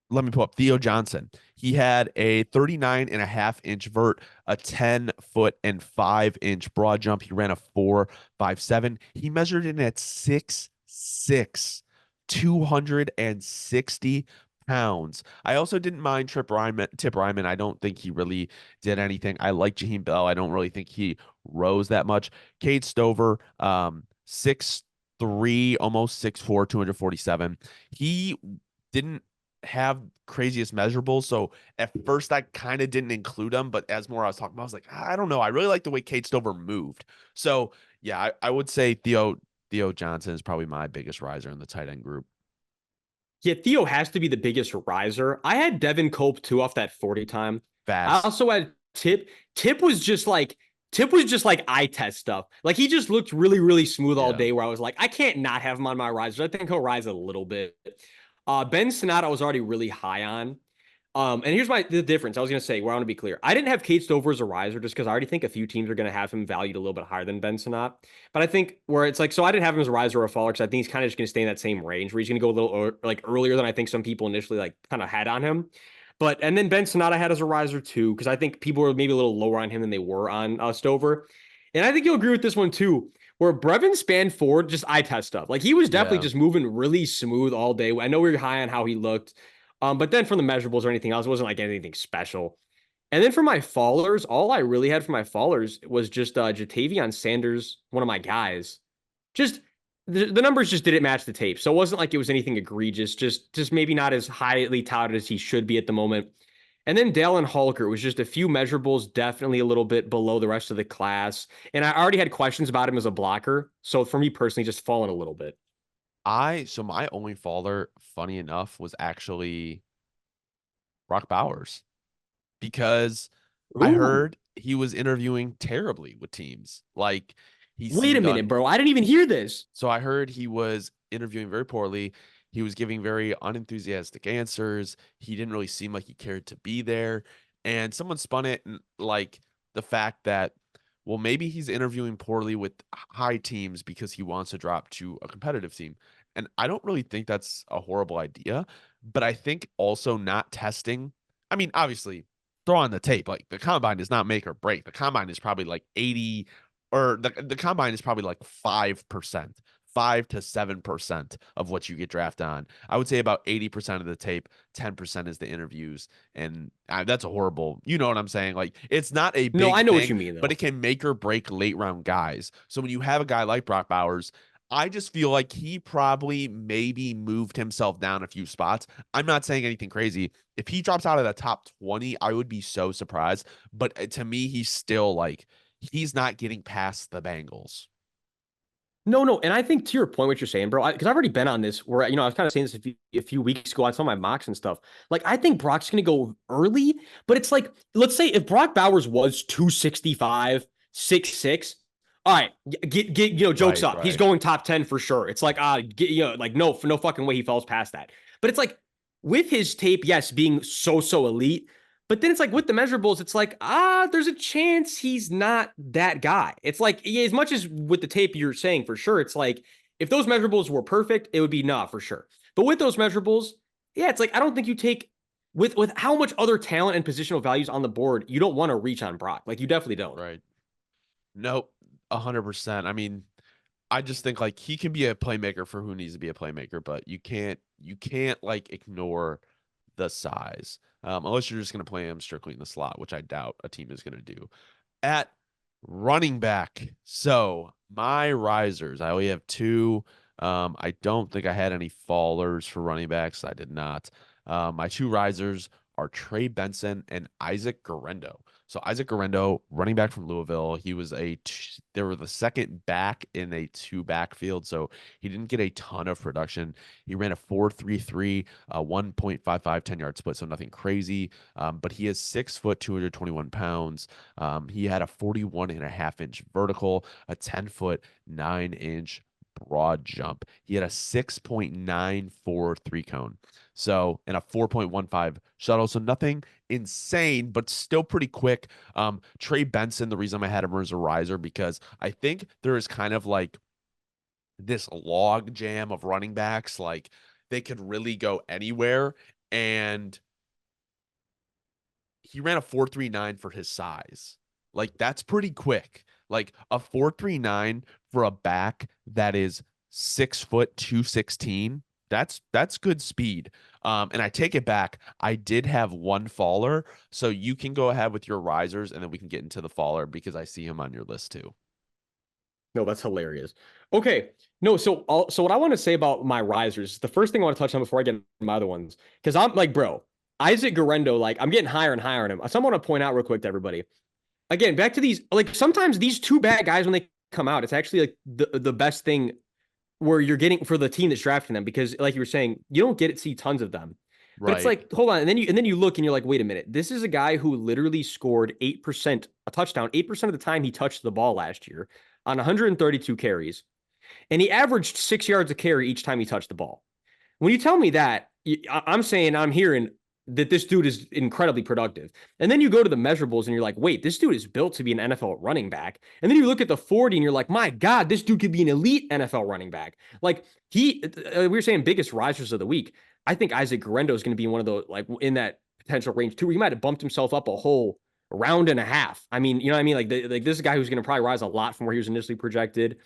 let me pull up Theo Johnson. He had a 39.5-inch vert, a 10-foot and 5-inch broad jump. He ran a 4.57. He measured in at 6'6", 260 pounds. I also didn't mind Tip Ryman. I don't think he really did anything. I like Jaheim Bell. I don't really think he rose that much. Cade Stover, 6'3", almost 6'4", 247. He didn't have craziest measurables. So at first I kind of didn't include him, but as more I was talking about, I was like, I don't know. I really like the way Cade Stover moved. So yeah, I would say Theo Johnson is probably my biggest riser in the tight end group. yeah, Theo has to be the biggest riser. I had Devin Cope too off that 40 time. I Fast. also had Tip. Tip was just like eye test stuff. Like he just looked really, really smooth all Yeah. day. Where I was like, I can't not have him on my risers. I think he'll rise a little bit. Ben Sonata was already really high on. And here's the difference. I was gonna say, where I want to be clear. I didn't have Kate Stover as a riser just because I already think a few teams are gonna have him valued a little bit higher than Ben Sonata. But I think where it's like, so I didn't have him as a riser or a faller because I think he's kind of just gonna stay in that same range where he's gonna go a little like earlier than I think some people initially like kind of had on him. But and then Ben Sonata I had as a riser too because I think people were maybe a little lower on him than they were on Stover. And I think you'll agree with this one too where Brevin spanned forward, just eye test stuff. Like he was definitely Yeah. just moving really smooth all day. I know we were high on how he looked. But then from the measurables or anything else, it wasn't like anything special. And then for my fallers, all I really had for my fallers was just Jatavion Sanders, one of my guys. Just the numbers just didn't match the tape. So it wasn't like it was anything egregious, just maybe not as highly touted as he should be at the moment. And then Dallin Holker was just a few measurables, definitely a little bit below the rest of the class. And I already had questions about him as a blocker. So for me personally, just fallen a little bit. So my only faller, funny enough, was actually Brock Bowers because I Ooh, heard he was interviewing terribly with teams. Like he wait a seemed minute, bro. I didn't even hear this. so I heard he was interviewing very poorly. He was giving very unenthusiastic answers. He didn't really seem like he cared to be there. And someone spun it like the fact that, well, maybe he's interviewing poorly with high teams because he wants to drop to a competitive team. And I don't really think that's a horrible idea. But I think also not testing. I mean, obviously, throw on the tape. Like the combine does not make or break. The combine is probably like 80 or the combine is probably like 5%, 5 to 7% of what you get drafted on. I would say about 80% of the tape, 10% is the interviews. And that's a horrible, you know what I'm saying? Like it's not a No, I big know what you thing, mean, but though. it can make or break late round guys. So when you have a guy like Brock Bowers, I just feel like he probably maybe moved himself down a few spots. I'm not saying anything crazy. If he drops out of the top 20, I would be so surprised. But to me, he's still like, he's not getting past the Bengals. No, no, and I think to your point, what you're saying, bro, because I've already been on this where I was kind of saying this a few weeks ago on some of my mocks and stuff. Like, I think Brock's going to go early, but it's like, let's say if Brock Bowers was 265, 6'6", all right, get jokes Right, up. He's right, going top 10 for sure. It's like, like no, for no fucking way he falls past that. But it's like with his tape, yes, being so elite, but then it's like with the measurables, it's like, there's a chance he's not that guy. It's like, yeah, as much as with the tape you're saying for sure, it's like if those measurables were perfect, it would be nah for sure. But with those measurables, yeah, it's like I don't think you take with how much other talent and positional values on the board, you don't want to reach on Brock. Like you definitely don't. right. Nope, 100%. I mean, I just think like he can be a playmaker for who needs to be a playmaker, but you can't like ignore the size. Unless you're just gonna play him strictly in the slot, which I doubt a team is gonna do. At running back, so my risers, I only have two. I don't think I had any fallers for running backs. I did not. My two risers are Trey Benson and Isaac Garendo. So Isaac Garendo, running back from Louisville, he was they were the second back in a two backfield, so he didn't get a ton of production. He ran a 4.33, 1.55 10-yard split, so nothing crazy. But he is 6 foot, 221 pounds. He had a 41.5-inch vertical, a 10 foot, 9-inch broad jump. He had a 6.94 3 cone. So, and a 4.15 shuttle. So nothing insane, but still pretty quick. Trey Benson, the reason I had him as a riser, because I think there is kind of like this log jam of running backs. Like they could really go anywhere. And he ran a 4.39 for his size. Like that's pretty quick. Like a 4.39 for a back that is 6 foot 216. That's good speed. And I take it back. I did have one faller, so you can go ahead with your risers, and then we can get into the faller because I see him on your list too. No, that's hilarious. Okay. No, so what I want to say about my risers, the first thing I want to touch on before I get into my other ones, because I'm like, bro, Isaac Garendo, like I'm getting higher and higher on him. So I want to point out real quick to everybody. Again, back to these, like sometimes these two bad guys when they come out, it's actually like the best thing where you're getting for the team that's drafting them because, like you were saying, you don't get to see tons of them. But it's Right. like, hold on, and then you look and you're like, wait a minute, this is a guy who literally scored 8% a touchdown, 8% of the time he touched the ball last year on 132 carries, and he averaged 6 yards a carry each time he touched the ball. When you tell me that, I'm saying I'm hearing that this dude is incredibly productive. And then you go to the measurables and you're like, wait, this dude is built to be an NFL running back. And then you look at the 40 and you're like, my God, this dude could be an elite NFL running back. Like we were saying biggest risers of the week. I think Isaac Garendo is going to be one of those, like in that potential range too, where he might have bumped himself up a whole round and a half. I mean, you know what I mean? Like this is a guy who's going to probably rise a lot from where he was initially projected.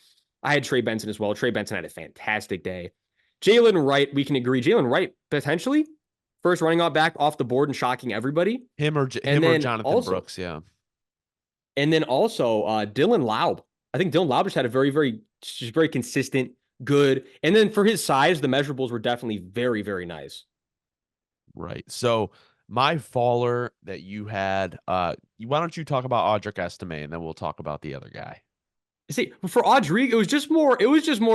I had Trey Benson as well. Trey Benson had a fantastic day. Jalen Wright, we can agree. Jalen Wright potentially first running out back off the board and shocking everybody. And Him or then Jonathan also, Brooks, yeah. Dylan Laub. I think Dylan Laub just had a very, very, just very consistent, good. And then for his size, the measurables were definitely very, very nice. Right. So my faller that you had, why don't you talk about Audric Estime and then we'll talk about the other guy. See, for Audric, it was just more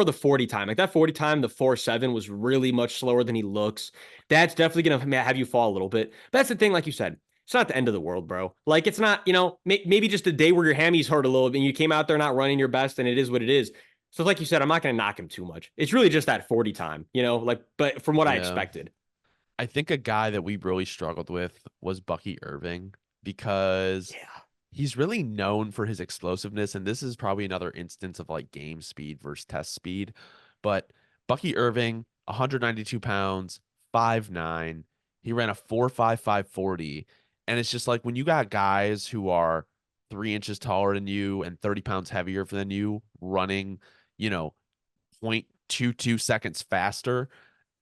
the 40 time. Like that 40 time, the 4.7 was really much slower than he looks. That's definitely gonna have you fall a little bit. But that's the thing, like you said, it's not the end of the world, bro. Like it's not, maybe just a day where your hammies hurt a little bit and you came out there not running your best, and it is what it is. So, like you said, I'm not gonna knock him too much. It's really just that 40 time, like, but from what I Yeah. expected. I think a guy that we really struggled with was Bucky Irving because Yeah. he's really known for his explosiveness. And this is probably another instance of like game speed versus test speed. But Bucky Irving, 192 pounds, 5'9". He ran a 4.55 40. And it's just like when you got guys who are 3 inches taller than you and 30 pounds heavier than you running, you know, 0.22 seconds faster,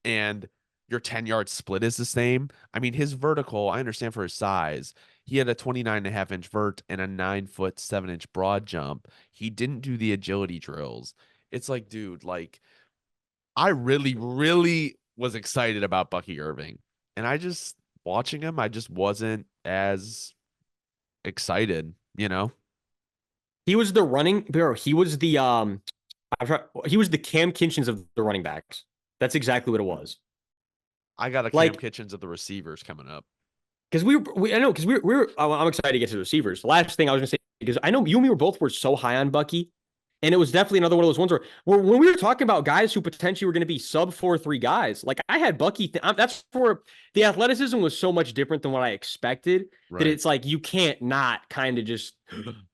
and your 10-yard split is the same. I mean, his vertical, I understand for his size, he had a 29.5-inch vert and a 9 foot 7 inch broad jump. He didn't do the agility drills. It's like, dude, like I really, really was excited about Bucky Irving. And I just watching him, I just wasn't as excited, you know? He was the running bro. He was the Cam Kinchens of the running backs. That's exactly what it was. I got a Cam Like, Kitchens of the receivers coming up. because I know, because I'm excited to get to the receivers. The last thing I was gonna say, because I know you and me were so high on Bucky, and it was definitely another one of those ones where when we were talking about guys who potentially were going to be sub 4.3 guys, like I had Bucky. That's where the athleticism was so much different than what I expected that Right. it's like you can't not kind of just,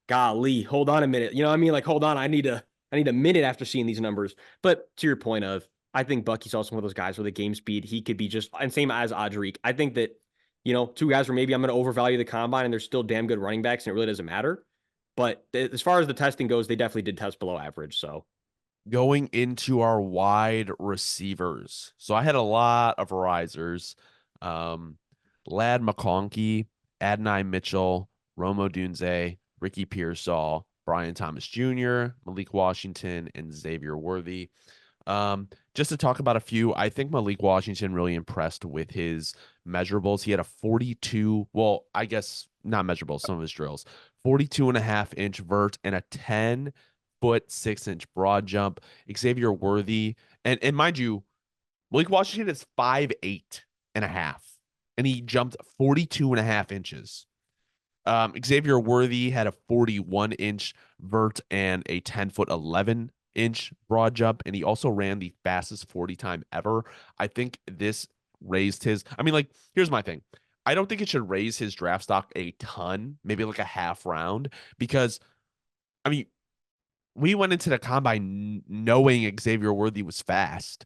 golly, hold on a minute. You know what I mean? Like, hold on, I need a minute after seeing these numbers. But to your point of, I think Bucky's also one of those guys with a game speed. He could be just, and same as Audric. I think that, two guys where maybe I'm going to overvalue the combine and they're still damn good running backs and it really doesn't matter. But as far as the testing goes, they definitely did test below average. So Going into our wide receivers. So I had a lot of risers. Um, Lad McConkey, Adonai Mitchell, Romo Dunze, Ricky Pearsall, Brian Thomas Jr., Malik Washington, and Xavier Worthy. Just to talk about a few, I think Malik Washington really impressed with his measurables. He had a 42, well, I guess not measurables, some of his drills, 42.5-inch vert and a 10-foot 6-inch broad jump. Xavier Worthy, and mind you, Malik Washington is 5'8.5", and he jumped 42.5 inches. Xavier Worthy had a 41-inch vert and a 10-foot 11-inch broad jump, and he also ran the fastest 40 time ever. I think this raised his. I mean, like, here's my thing. I don't think it should raise his draft stock a ton, maybe like a half round, because I mean, we went into the combine knowing Xavier Worthy was fast.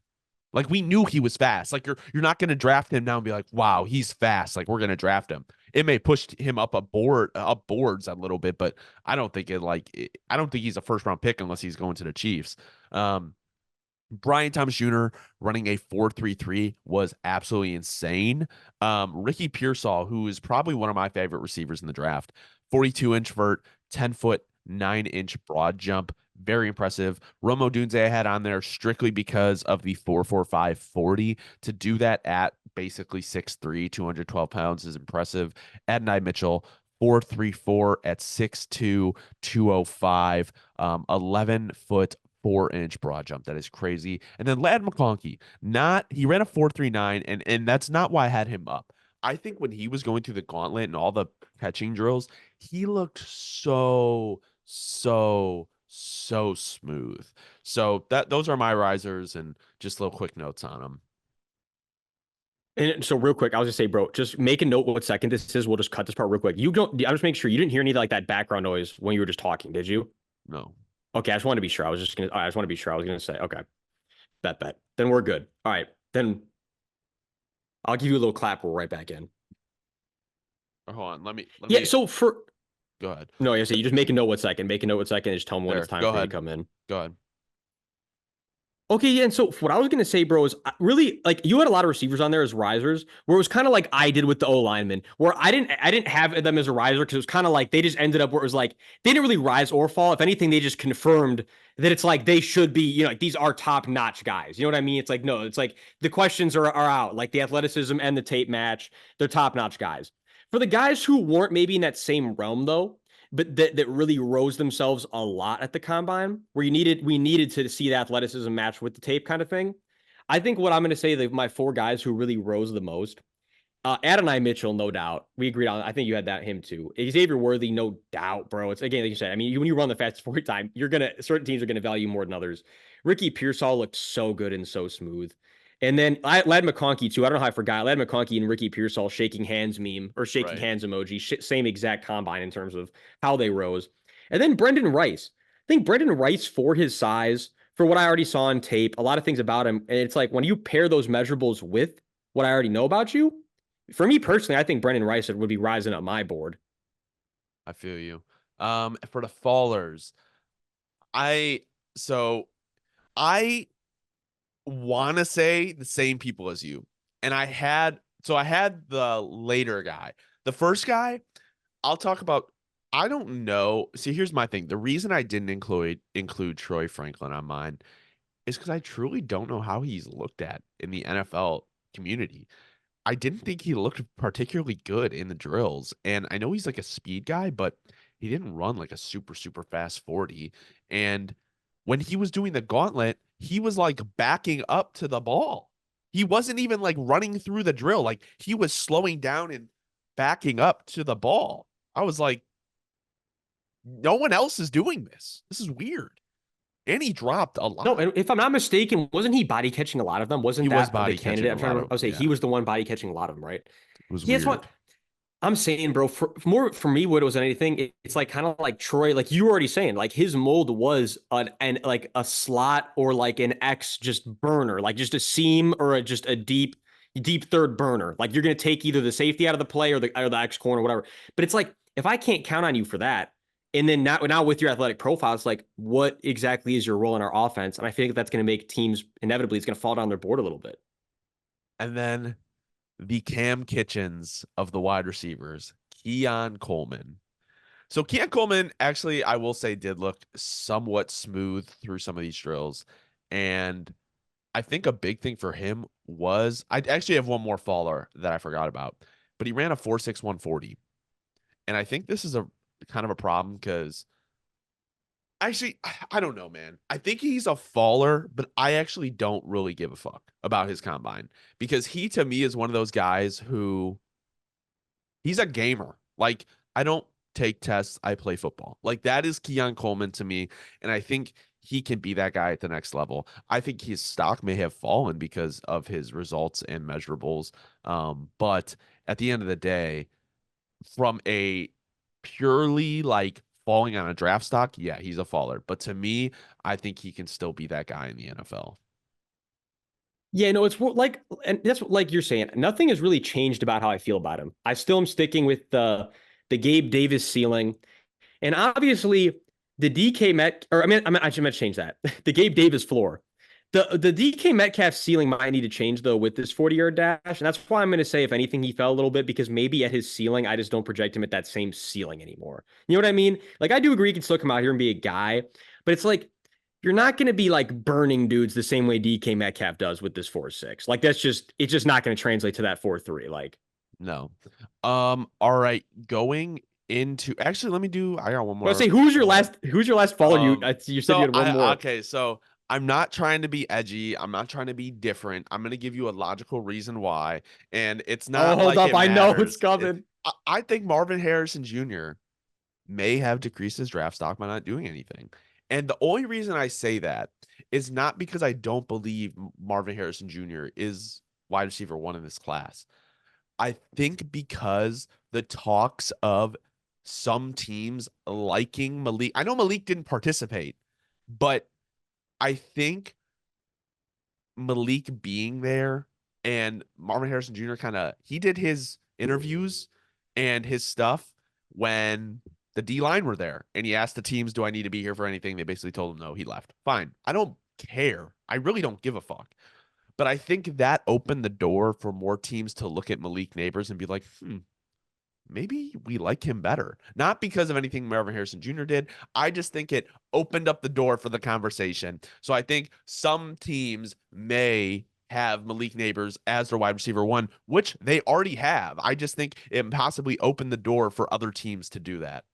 Like we knew he was fast. Like you're not going to draft him now and be like, wow, he's fast. Like we're going to draft him. It may push him up boards a little bit, but I don't think I don't think he's a first round pick unless he's going to the Chiefs. Um, Brian Thomas Jr. running a 4.33 was absolutely insane. Ricky Pearsall, who is probably one of my favorite receivers in the draft, 42-inch vert, 10-foot 9-inch broad jump. Very impressive. Romo Dunze I had on there strictly because of the 4.45 40. To do that at basically 6'3, 212 pounds is impressive. Adonai Mitchell, 4.34 at 6'2, 205, 11-foot 4-inch broad jump. That is crazy. And then Lad McConkey, not he ran a 4.39, and that's not why I had him up. I think when he was going through the gauntlet and all the catching drills, he looked so smooth. So those are my risers and just little quick notes on them. And so real quick, I was gonna say, bro, just make a note what second this is. We'll just cut this part real quick. You don't. I'm just making sure you didn't hear any like that background noise when you were just talking, did you? No. Okay, I just want to be sure. I just want to be sure. I was gonna say, okay, bet. Then we're good. All right, then I'll give you a little clap. We're right back in. Oh, hold on. Let Yeah. me So for go ahead. no, I say you just make a note what second. Make a note what second. And just tell them when it's There. time Go for you to ahead. come in. Go ahead. Okay, yeah, and so what I was gonna say, bro, is really like you had a lot of receivers on there as risers, where it was kind of like I did with the O lineman, where I didn't have them as a riser because it was kind of like they just ended up where it was like they didn't really rise or fall. If anything, they just confirmed that it's like they should be, like these are top notch guys. You know what I mean? It's like no, it's like the questions are out, like the athleticism and the tape match. They're top notch guys. For the guys who weren't maybe in that same realm though, but that really rose themselves a lot at the combine, where we needed to see the athleticism match with the tape kind of thing. I think what I'm going to say that my four guys who really rose the most, Adonai Mitchell, no doubt. We agreed on. I think you had that him too. Xavier Worthy, no doubt, bro. It's again, like you said. I mean, when you run the fastest 40 time, you're gonna certain teams are gonna value more than others. Ricky Pearsall looked so good and so smooth. And then Ladd McConkey too. I don't know how I forgot Ladd McConkey and Ricky Pearsall shaking hands meme or shaking Right. hands emoji. Same exact combine in terms of how they rose. And then Brendan Rice. I think Brendan Rice for his size, for what I already saw on tape, a lot of things about him. And it's like when you pair those measurables with what I already know about you, for me personally, I think Brendan Rice would be rising up my board. I feel you. For the fallers, I so I want to say the same people as you. And I had the later guy. The first guy, I'll talk about. I don't know. See, here's my thing. The reason I didn't include Troy Franklin on mine is because I truly don't know how he's looked at in the NFL community. I didn't think he looked particularly good in the drills. And I know he's like a speed guy, but he didn't run like a super, super fast 40. And when he was doing the gauntlet, he was like backing up to the ball. He wasn't even like running through the drill. Like he was slowing down and backing up to the ball. I was like, no one else is doing this. This is weird. And he dropped a No, lot. and if I'm not mistaken, wasn't he body catching a lot of them? He Wasn't was that the body catching candidate? a I'm trying to lot remember. of, I would say yeah, he was the one body catching a lot of them, right? it was Yeah, that's weird. what I'm saying, bro. For me, what it was anything, it's like kind of like Troy, like you were already saying, like his mold was an like a slot or like an X just burner, like just a seam or just a deep third burner. Like you're gonna take either the safety out of the play or the X corner or whatever. But it's like if I can't count on you for that, and then now with your athletic profile, it's like what exactly is your role in our offense? And I feel like that's gonna make teams inevitably it's gonna fall down their board a little bit. And then the Cam Kitchens of the wide receivers, Keon Coleman. So Keon Coleman actually, I will say, did look somewhat smooth through some of these drills. And I think a big thing for him was I actually have one more faller that I forgot about, but he ran a 4.6140. And I think this is a kind of a problem because actually, I don't know, man. I think he's a faller, but I actually don't really give a fuck about his combine because he to me is one of those guys who he's a gamer. Like, I don't take tests, I play football. Like, that is Keon Coleman to me. And I think he can be that guy at the next level. I think his stock may have fallen because of his results and measurables. But at the end of the day, from a purely like falling on a draft stock, yeah, he's a faller. But to me, I think he can still be that guy in the NFL. Yeah, no, it's like, and that's like you're saying. Nothing has really changed about how I feel about him. I still am sticking with the Gabe Davis ceiling, and obviously the DK Met, or I should meant to change that. The Gabe Davis floor. The DK Metcalf ceiling might need to change though with this 40-yard dash, and that's why I'm going to say if anything he fell a little bit because maybe at his ceiling I just don't project him at that same ceiling anymore. You know what I mean? Like I do agree he can still come out here and be a guy, but it's like you're not going to be like burning dudes the same way DK Metcalf does with this 4.6. Like that's just it's just not going to translate to that 4.3. Like No. All right. Going into actually, let me do. I got one let's more say faller. who's your last follower you said you So had one I more. okay, so I'm not trying to be edgy. I'm not trying to be different. I'm gonna give you a logical reason why, and it's Oh, not hold like up. it I know it's matters. coming. I think Marvin Harrison Jr. may have decreased his draft stock by not doing anything, and the only reason I say that is not because I don't believe Marvin Harrison Jr. is wide receiver one in this class. I think because the talks of some teams liking Malik, I know Malik didn't participate, but I think Malik being there and Marvin Harrison Jr. kind of he did his interviews and his stuff when the D line were there and he asked the teams, "Do I need to be here for anything?" They basically told him no. He left. Fine. I don't care. I really don't give a fuck. But I think that opened the door for more teams to look at Malik Neighbors and be like, maybe we like him better. Not because of anything Marvin Harrison Jr. did. I just think it opened up the door for the conversation. So I think some teams may have Malik Neighbors as their wide receiver one, which they already have. I just think it possibly opened the door for other teams to do that.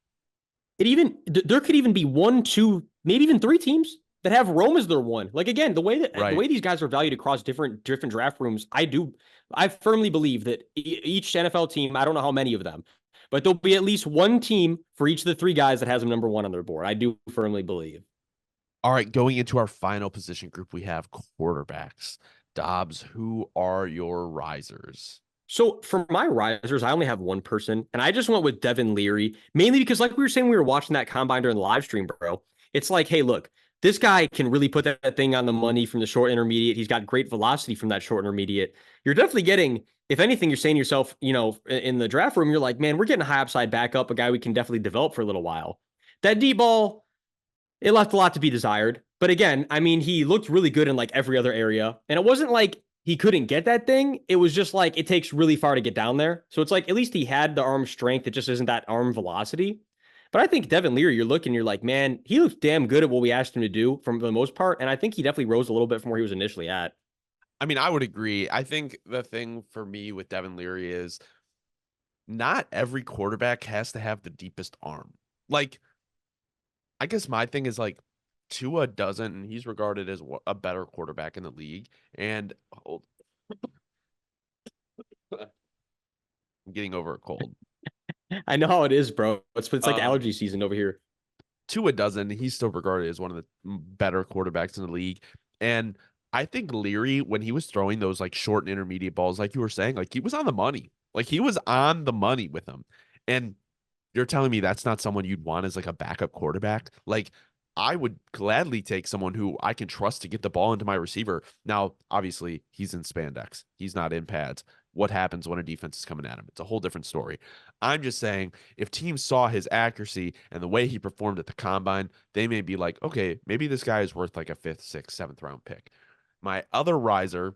There could even be one, two, maybe even three teams that have Rome as their one. Like again, the Right. way these guys are valued across different draft rooms, I firmly believe that each NFL team, I don't know how many of them, but there'll be at least one team for each of the three guys that has them number one on their board. I do firmly believe. All right, going into our final position group, we have quarterbacks. Dobbs, who are your risers? So for my risers, I only have one person, and I just went with Devin Leary, mainly because, like we were saying, we were watching that combine during the live stream, bro. It's like, hey, look, this guy can really put that thing on the money from the short intermediate. He's got great velocity from that short intermediate. You're definitely getting, if anything, you're saying to yourself, in the draft room, you're like, man, we're getting a high upside backup, a guy we can definitely develop for a little while. That D ball, it left a lot to be desired. But again, I mean, he looked really good in like every other area. And it wasn't like he couldn't get that thing. It was just like it takes really far to get down there. So it's like at least he had the arm strength. It just isn't that arm velocity. But I think Devin Leary, you're like, man, he looks damn good at what we asked him to do for the most part. And I think he definitely rose a little bit from where he was initially at. I mean, I would agree. I think the thing for me with Devin Leary is not every quarterback has to have the deepest arm. Like, I guess my thing is like Tua doesn't, and he's regarded as a better quarterback in the league. And oh, I'm getting over a cold. I know how it is, bro. It's like Um, allergy season over here. Tua doesn't. He's still regarded as one of the better quarterbacks in the league. And I think Leary, when he was throwing those like short and intermediate balls, like you were saying, like he was on the money. Like he was on the money with them. And you're telling me that's not someone you'd want as like a backup quarterback? Like I would gladly take someone who I can trust to get the ball into my receiver. Now, obviously, he's in spandex. He's not in pads. What happens when a defense is coming at him? It's a whole different story. I'm just saying, if teams saw his accuracy and the way he performed at the combine, they may be like, okay, maybe this guy is worth like a fifth, sixth, seventh round pick. My other riser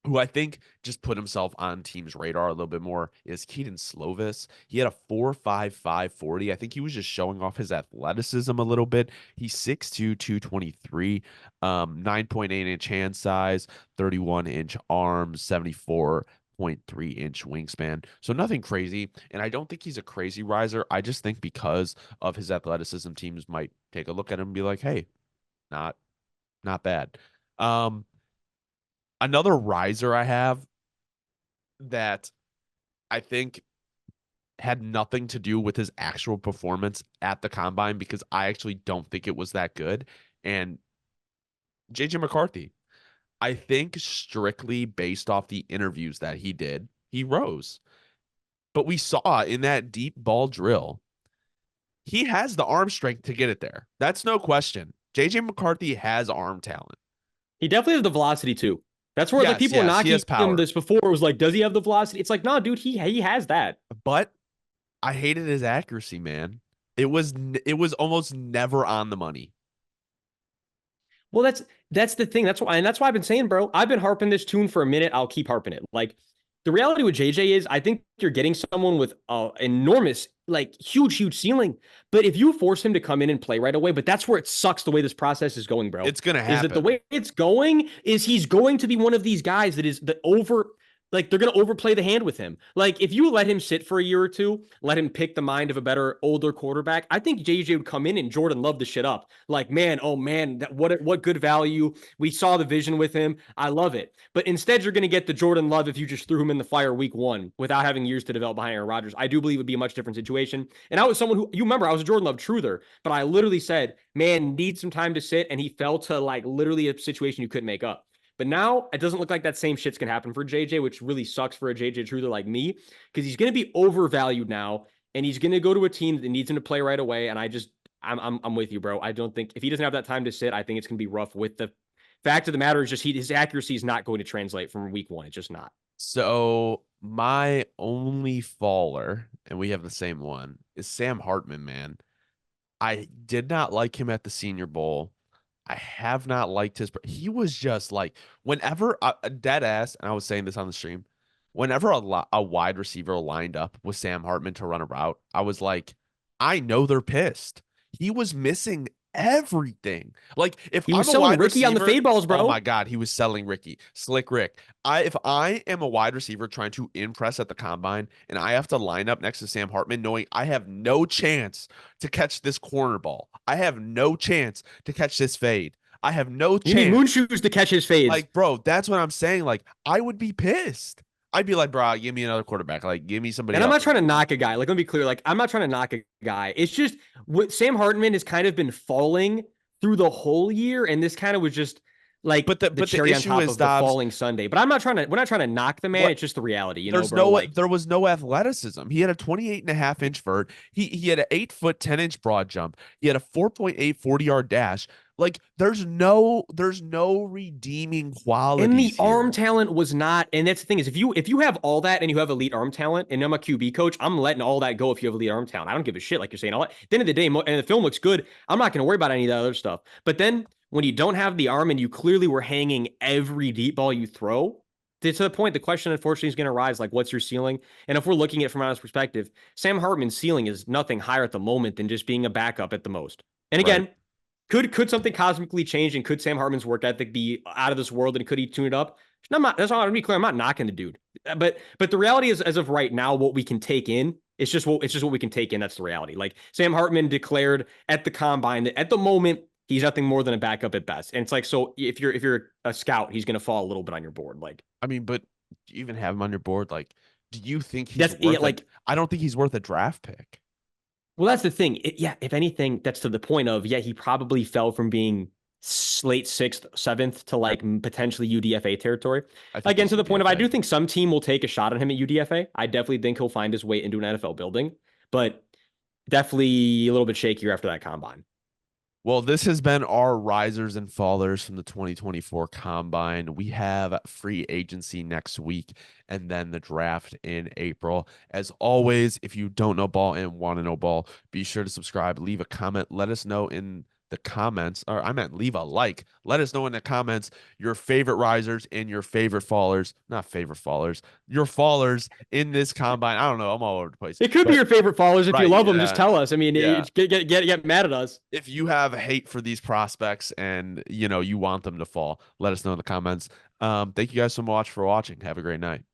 who I think just put himself on teams' radar a little bit more is Keaton Slovis. He had a 4.55 40. I think he was just showing off his athleticism a little bit. He's 6'2, 223, 9.8-inch hand size, 31-inch arms, 74.3-inch wingspan. So nothing crazy. And I don't think he's a crazy riser. I just think because of his athleticism, teams might take a look at him and be like, hey, not not bad. Um, Another riser I have that I think had nothing to do with his actual performance at the combine because I actually don't think it was that good. And JJ McCarthy, I think strictly based off the interviews that he did, he rose. But we saw in that deep ball drill, he has the arm strength to get it there. That's no question. JJ McCarthy has arm talent. He definitely has the velocity too. That's where like Yes, people were yes, he has knocking him power. this before. It was like, does he have the velocity? It's like, no, dude, he has that. But I hated his accuracy, man. It was almost never on the money. Well, that's the thing. That's why I've been saying, bro. I've been harping this tune for a minute. I'll keep harping it. Like the reality with JJ is, I think you're getting someone with enormous, like huge ceiling. But if you force him to come in and play right away, but that's where it sucks the way this process is going, bro. It's gonna Is that the happen. way it's going? Is he's going to be one of these guys that is the over. Like they're gonna overplay the hand with him. Like if you let him sit for a year or two, let him pick the mind of a better older quarterback, I think JJ would come in and Jordan love the shit up. Like man, oh man, that what good value. We saw the vision with him. I love it. But instead, you're gonna get the Jordan Love if you just threw him in the fire week one without having years to develop behind Aaron Rodgers. I do believe it'd be a much different situation. And I was someone who you remember I was a Jordan Love truther, but I literally said, man, needs some time to sit, and he fell to like literally a situation you couldn't make up. But now it doesn't look like that same shit's gonna happen for JJ, which really sucks for a JJ truther like me, because he's gonna be overvalued now, and he's gonna go to a team that needs him to play right away. And I'm with you, bro. I don't think if he doesn't have that time to sit, I think it's gonna be rough. With the fact of the matter is just his accuracy is not going to translate from week one. It's just not. So my only faller, and we have the same one, is Sam Hartman, man. I did not like him at the Senior Bowl. I have not liked his. He was just like whenever a dead ass, and I was saying this on the stream, whenever a wide receiver lined up with Sam Hartman to run a route, I was like, I know they're pissed. He was missing everything. Like if He I'm was a selling wide Ricky on the receiver, fade balls, oh my bro. God, he was selling Ricky, Slick Rick. If I am a wide receiver trying to impress at the combine and I have to line up next to Sam Hartman, knowing I have no chance to catch this corner ball, I have no chance to catch this fade. I have no You need moon chance. shoes to catch his fades. Like, bro, that's what I'm saying. Like, I would be pissed. I'd be like, bro, give me another quarterback. Like, give me somebody And I'm else. not trying to knock a guy. Like, let me be clear. Like, I'm not trying to knock a guy. It's just what Sam Hartman has kind of been falling through the whole year, and this kind of was just like the But the cherry on issue top is of the Dobbs. falling Sunday. But I'm not trying to. We're not trying to knock the man. What It's just the reality, there's bro. no Like, there was no athleticism. He had a 28.5-inch vert. He had an 8 foot 10-inch broad jump. He had a 4.8 40-yard dash. Like there's no redeeming and the qualities arm here. talent was not. And that's the thing is, if you have all that and you have elite arm talent, and I'm a QB coach, I'm letting all that go. If you have elite arm talent, I don't give a shit. Like you're saying, all that. At the end of the day, and the film looks good. I'm not going to worry about any of that other stuff. But then when you don't have the arm and you clearly were hanging every deep ball you throw, to the point, the question unfortunately is going to rise like, what's your ceiling? And if we're looking at it from honest perspective, Sam Hartman's ceiling is nothing higher at the moment than just being a backup at the most. And Right. again, could something cosmically change, and could Sam Hartman's work ethic be out of this world, and could he tune it up? No, I'm not. That's all. To be clear, I'm not knocking the dude. But the reality is, as of right now, what we can take in. It's just what we can take in. That's the reality. Like Sam Hartman declared at the combine that at the moment he's nothing more than a backup at best. And it's like, so if you're a scout, he's going to fall a little bit on your board. Like I mean, but do you even have him on your board? Like, do you think he's that's it. worth a Like, I don't think he's worth a draft pick. well, that's the thing. Yeah, if anything, that's to the point of, yeah, he probably fell from being late sixth, seventh to like potentially UDFA territory. I think Again, he's to the point of, I UDFA. do think some team will take a shot on him at UDFA. I definitely think he'll find his way into an NFL building, but definitely a little bit shakier after that combine. Well, this has been our risers and fallers from the 2024 combine. We have free agency next week and then the draft in April. As always, if you don't know ball and want to know ball, be sure to subscribe, leave a comment, let us know in the comments, or I meant leave a like. Let us know in the comments your favorite risers and your favorite fallers, not favorite fallers, your fallers in this combine. I don't know, I'm all over the place. It could be But your favorite followers. If you right, love them, just yeah. tell us. I mean, Yeah. get mad at us. If you have hate for these prospects and you want them to fall, let us know in the comments. Thank you guys so much for watching. Have a great night.